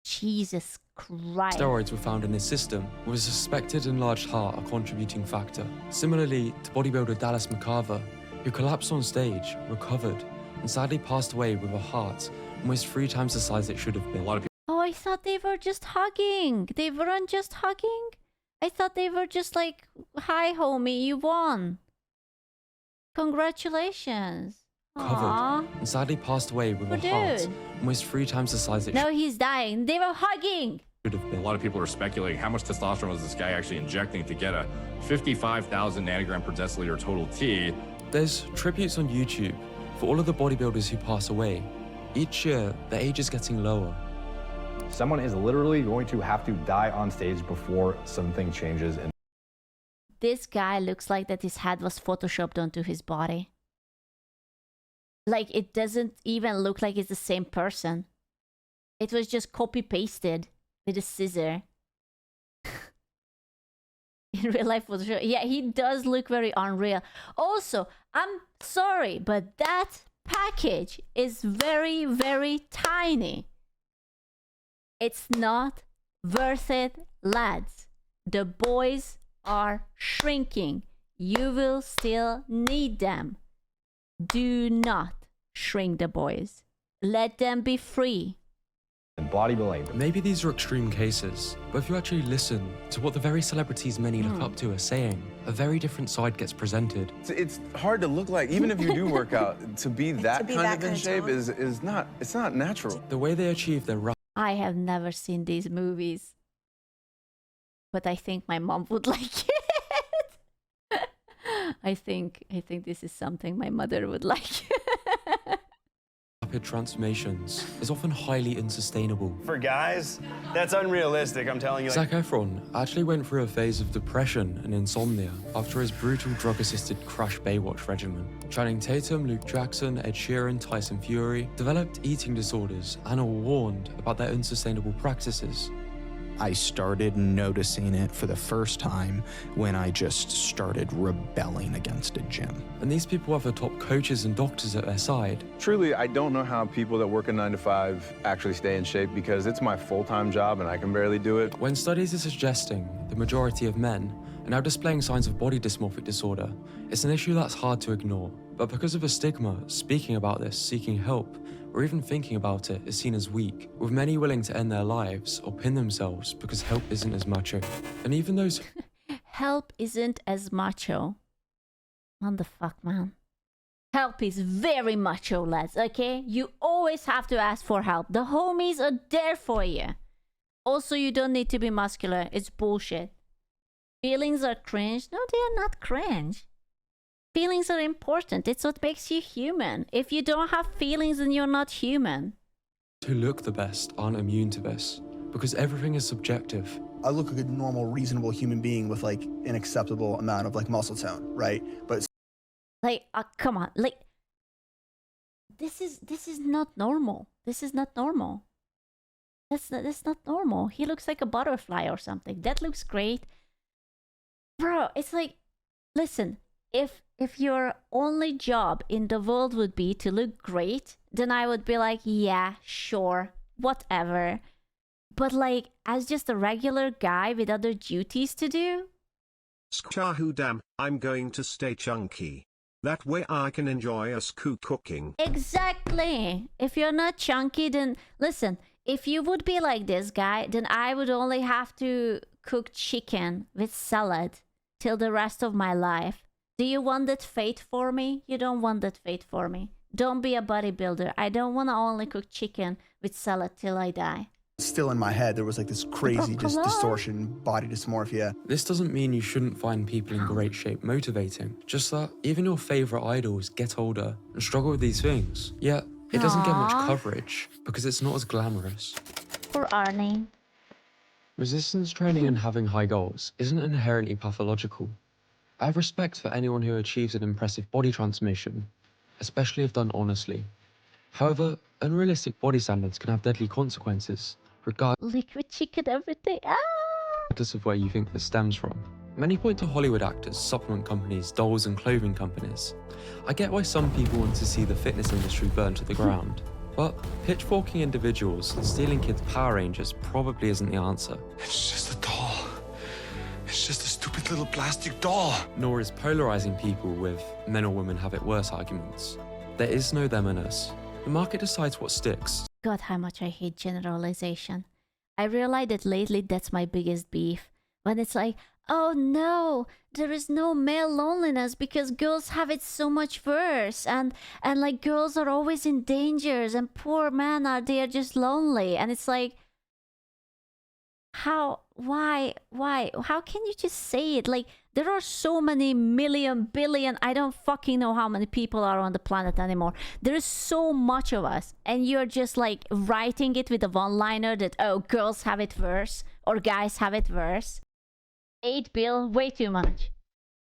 Jesus Christ. Steroids were found in his system, with a suspected enlarged heart a contributing factor. Similarly to bodybuilder Dallas McCarver, who collapsed on stage, recovered, and sadly passed away with a heart almost 3 times the size it should have been. A lot of people. Oh, I thought they were just hugging. They weren't just hugging? I thought they were just like, hi homie, you won. Congratulations. Recovered, and sadly passed away with a heart almost 3 times the size it No, he's dying. They were hugging. should have been. A lot of people are speculating how much testosterone was this guy actually injecting to get a 55,000 nanogram per deciliter total T. There's tributes on YouTube for all of the bodybuilders who pass away. Each year, the age is getting lower. Someone is literally going to have to die on stage before something changes. This guy looks like that his head was photoshopped onto his body. Like, it doesn't even look like it's the same person. It was just copy-pasted with a scissor. In real life, for sure. Yeah, he does look very unreal. Also, I'm sorry, but that package is very, very tiny. It's not worth it, lads. The boys are shrinking. You will still need them. Do not shrink the boys. Let them be free. Bodybuilding. Maybe these are extreme cases, but if you actually listen to what the very celebrities many look up to are saying, a very different side gets presented. It's hard to look like, even if you do work out, to be that kind of in shape is not, it's not natural. The way they achieve their I have never seen these movies, but I think my mom would like it. I think this is something my mother would like. rapid transformations is often highly unsustainable. For guys, that's unrealistic, I'm telling you. Zac Efron actually went through a phase of depression and insomnia after his brutal drug-assisted Crash Baywatch regimen. Channing Tatum, Luke Jackson, Ed Sheeran, Tyson Fury developed eating disorders and are warned about their unsustainable practices. I started noticing it for the first time when I just started rebelling against a gym. And these people have the top coaches and doctors at their side. Truly, I don't know how people that work a 9-to-5 actually stay in shape because it's my full-time job and I can barely do it. When studies are suggesting the majority of men and now displaying signs of body dysmorphic disorder. It's an issue that's hard to ignore, but because of a stigma, speaking about this, seeking help, or even thinking about it is seen as weak, with many willing to end their lives or pin themselves because help isn't as macho. And even those Help isn't as macho. What the fuck, man? Help is very macho, lads, okay? You always have to ask for help. The homies are there for you. Also, you don't need to be muscular. It's bullshit. Feelings are cringe. No, they are not cringe. Feelings are important. It's what makes you human. If you don't have feelings, then you're not human. who look the best aren't immune to this, because everything is subjective. I look like a normal, reasonable human being with like an acceptable amount of like muscle tone, right? But like, come on, like, this is not normal. This is not normal. That's not normal. He looks like a butterfly or something. That looks great, bro. It's like, listen, if your only job in the world would be to look great, then I would be like, yeah, sure, whatever. But like, as just a regular guy with other duties to do? Schahu damn, I'm going to stay chunky. That way I can enjoy a sku cooking. Exactly. If you're not chunky, then listen, if you would be like this guy, then I would only have to cook chicken with salad till the rest of my life. Do you want that fate for me? You don't want that fate for me. Don't be a bodybuilder. I don't want to only cook chicken with salad till I die. still in my head, there was like this crazy just distortion, body dysmorphia. This doesn't mean you shouldn't find people in great shape motivating, just that even your favourite idols get older and struggle with these things. Yet, it doesn't get much coverage because it's not as glamorous. Poor Arnie. Resistance training and having high goals isn't inherently pathological. I have respect for anyone who achieves an impressive body transformation, especially if done honestly. However, unrealistic body standards can have deadly consequences, Liquid chicken everything. regardless of where you think this stems from. Many point to Hollywood actors, supplement companies, dolls and clothing companies. I get why some people want to see the fitness industry burn to the ground, but pitchforking individuals and stealing kids' Power Rangers probably isn't the answer. It's just a doll. It's just a stupid little plastic doll. Nor is polarizing people with men or women have it worse arguments. There is no them and us. The market decides what sticks. God, how much I hate generalization. I realized that lately that's my biggest beef. When it's like, oh no, there is no male loneliness because girls have it so much worse. And like girls are always in dangers and poor men are there just lonely. And it's like, why? How can you just say it? Like, there are so many million, billion, I don't fucking know how many people are on the planet anymore. There is so much of us. And you're just like writing it with a one-liner that, oh, girls have it worse or guys have it worse. 8 bill, way too much.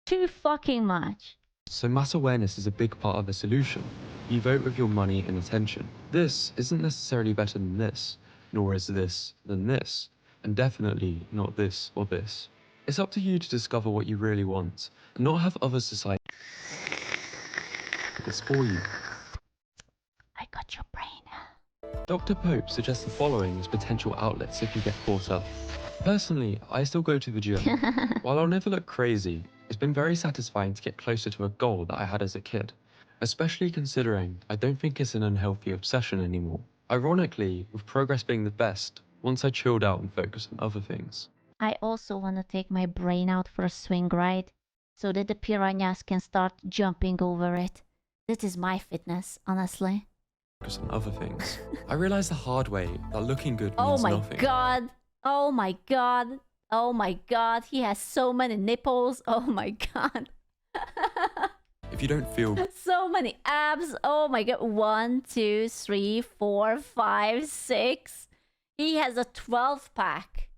Too fucking much. So mass awareness is a big part of the solution. You vote with your money and attention. This isn't necessarily better than this, nor is this than this. And definitely not this or this. It's up to you to discover what you really want, and not have others decide this for you. I got your brain. Dr. Pope suggests the following as potential outlets if you get caught up. Personally, I still go to the gym. While I'll never look crazy, it's been very satisfying to get closer to a goal that I had as a kid, especially considering I don't think it's an unhealthy obsession anymore. Ironically, with progress being the best, once I chilled out and focused on other things. I also want to take my brain out for a swing ride so that the piranhas can start jumping over it. That is my fitness, honestly. Focus on other things. I realized the hard way that looking good means Oh my nothing. god. Oh my god. Oh my god. He has so many nipples. Oh my god. If you don't feel So many abs. Oh my god. 1, 2, 3, 4, 5, 6. He has a 12-pack.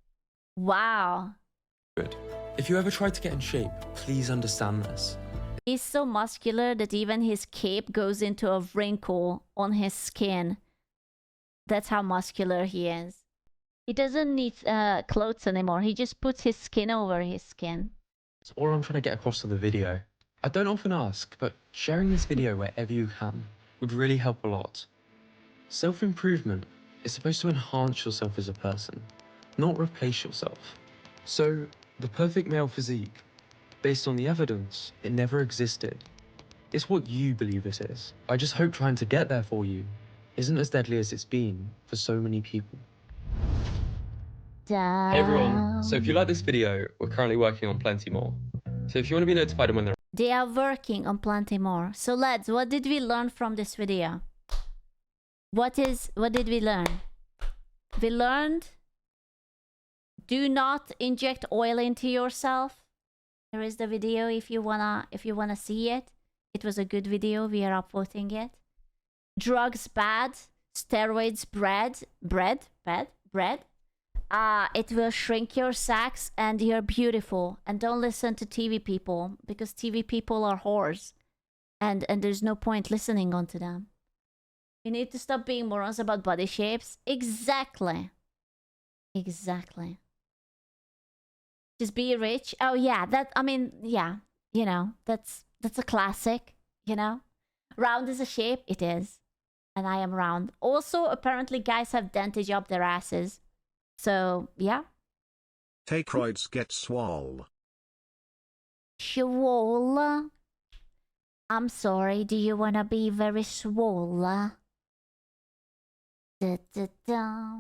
Wow. good. If you ever try to get in shape, please understand this. He's so muscular that even his cape goes into a wrinkle on his skin. That's how muscular he is. He doesn't need clothes anymore. He just puts his skin over his skin. That's all I'm trying to get across to the video. I don't often ask, but sharing this video wherever you can would really help a lot. Self-improvement is supposed to enhance yourself as a person, not replace yourself. So, The perfect male physique, based on the evidence, it never existed. It's what you believe it is. I just hope trying to get there for you isn't as deadly as it's been for so many people. Damn. Hey everyone, so if you like this video, we're currently working on plenty more. So if you want to be notified when they're They are working on plenty more. So lads, what did we learn from this video? What did we learn? We learned, do not inject oil into yourself. Here is the video if you wanna see it. It was a good video, we are upvoting it. Drugs bad, steroids bread. It will shrink your sacks and you're beautiful. And don't listen to TV people, because TV people are whores. And there's no point listening onto them. You need to stop being morons about body shapes. Exactly. Exactly. Just be rich. Oh yeah, yeah. You know, that's a classic, you know? Round is a shape, it is. And I am round. Also, apparently guys have dentage up their asses. So, yeah. Take roids, get swole. Swole? I'm sorry, do you wanna be very swole? Da, da, da.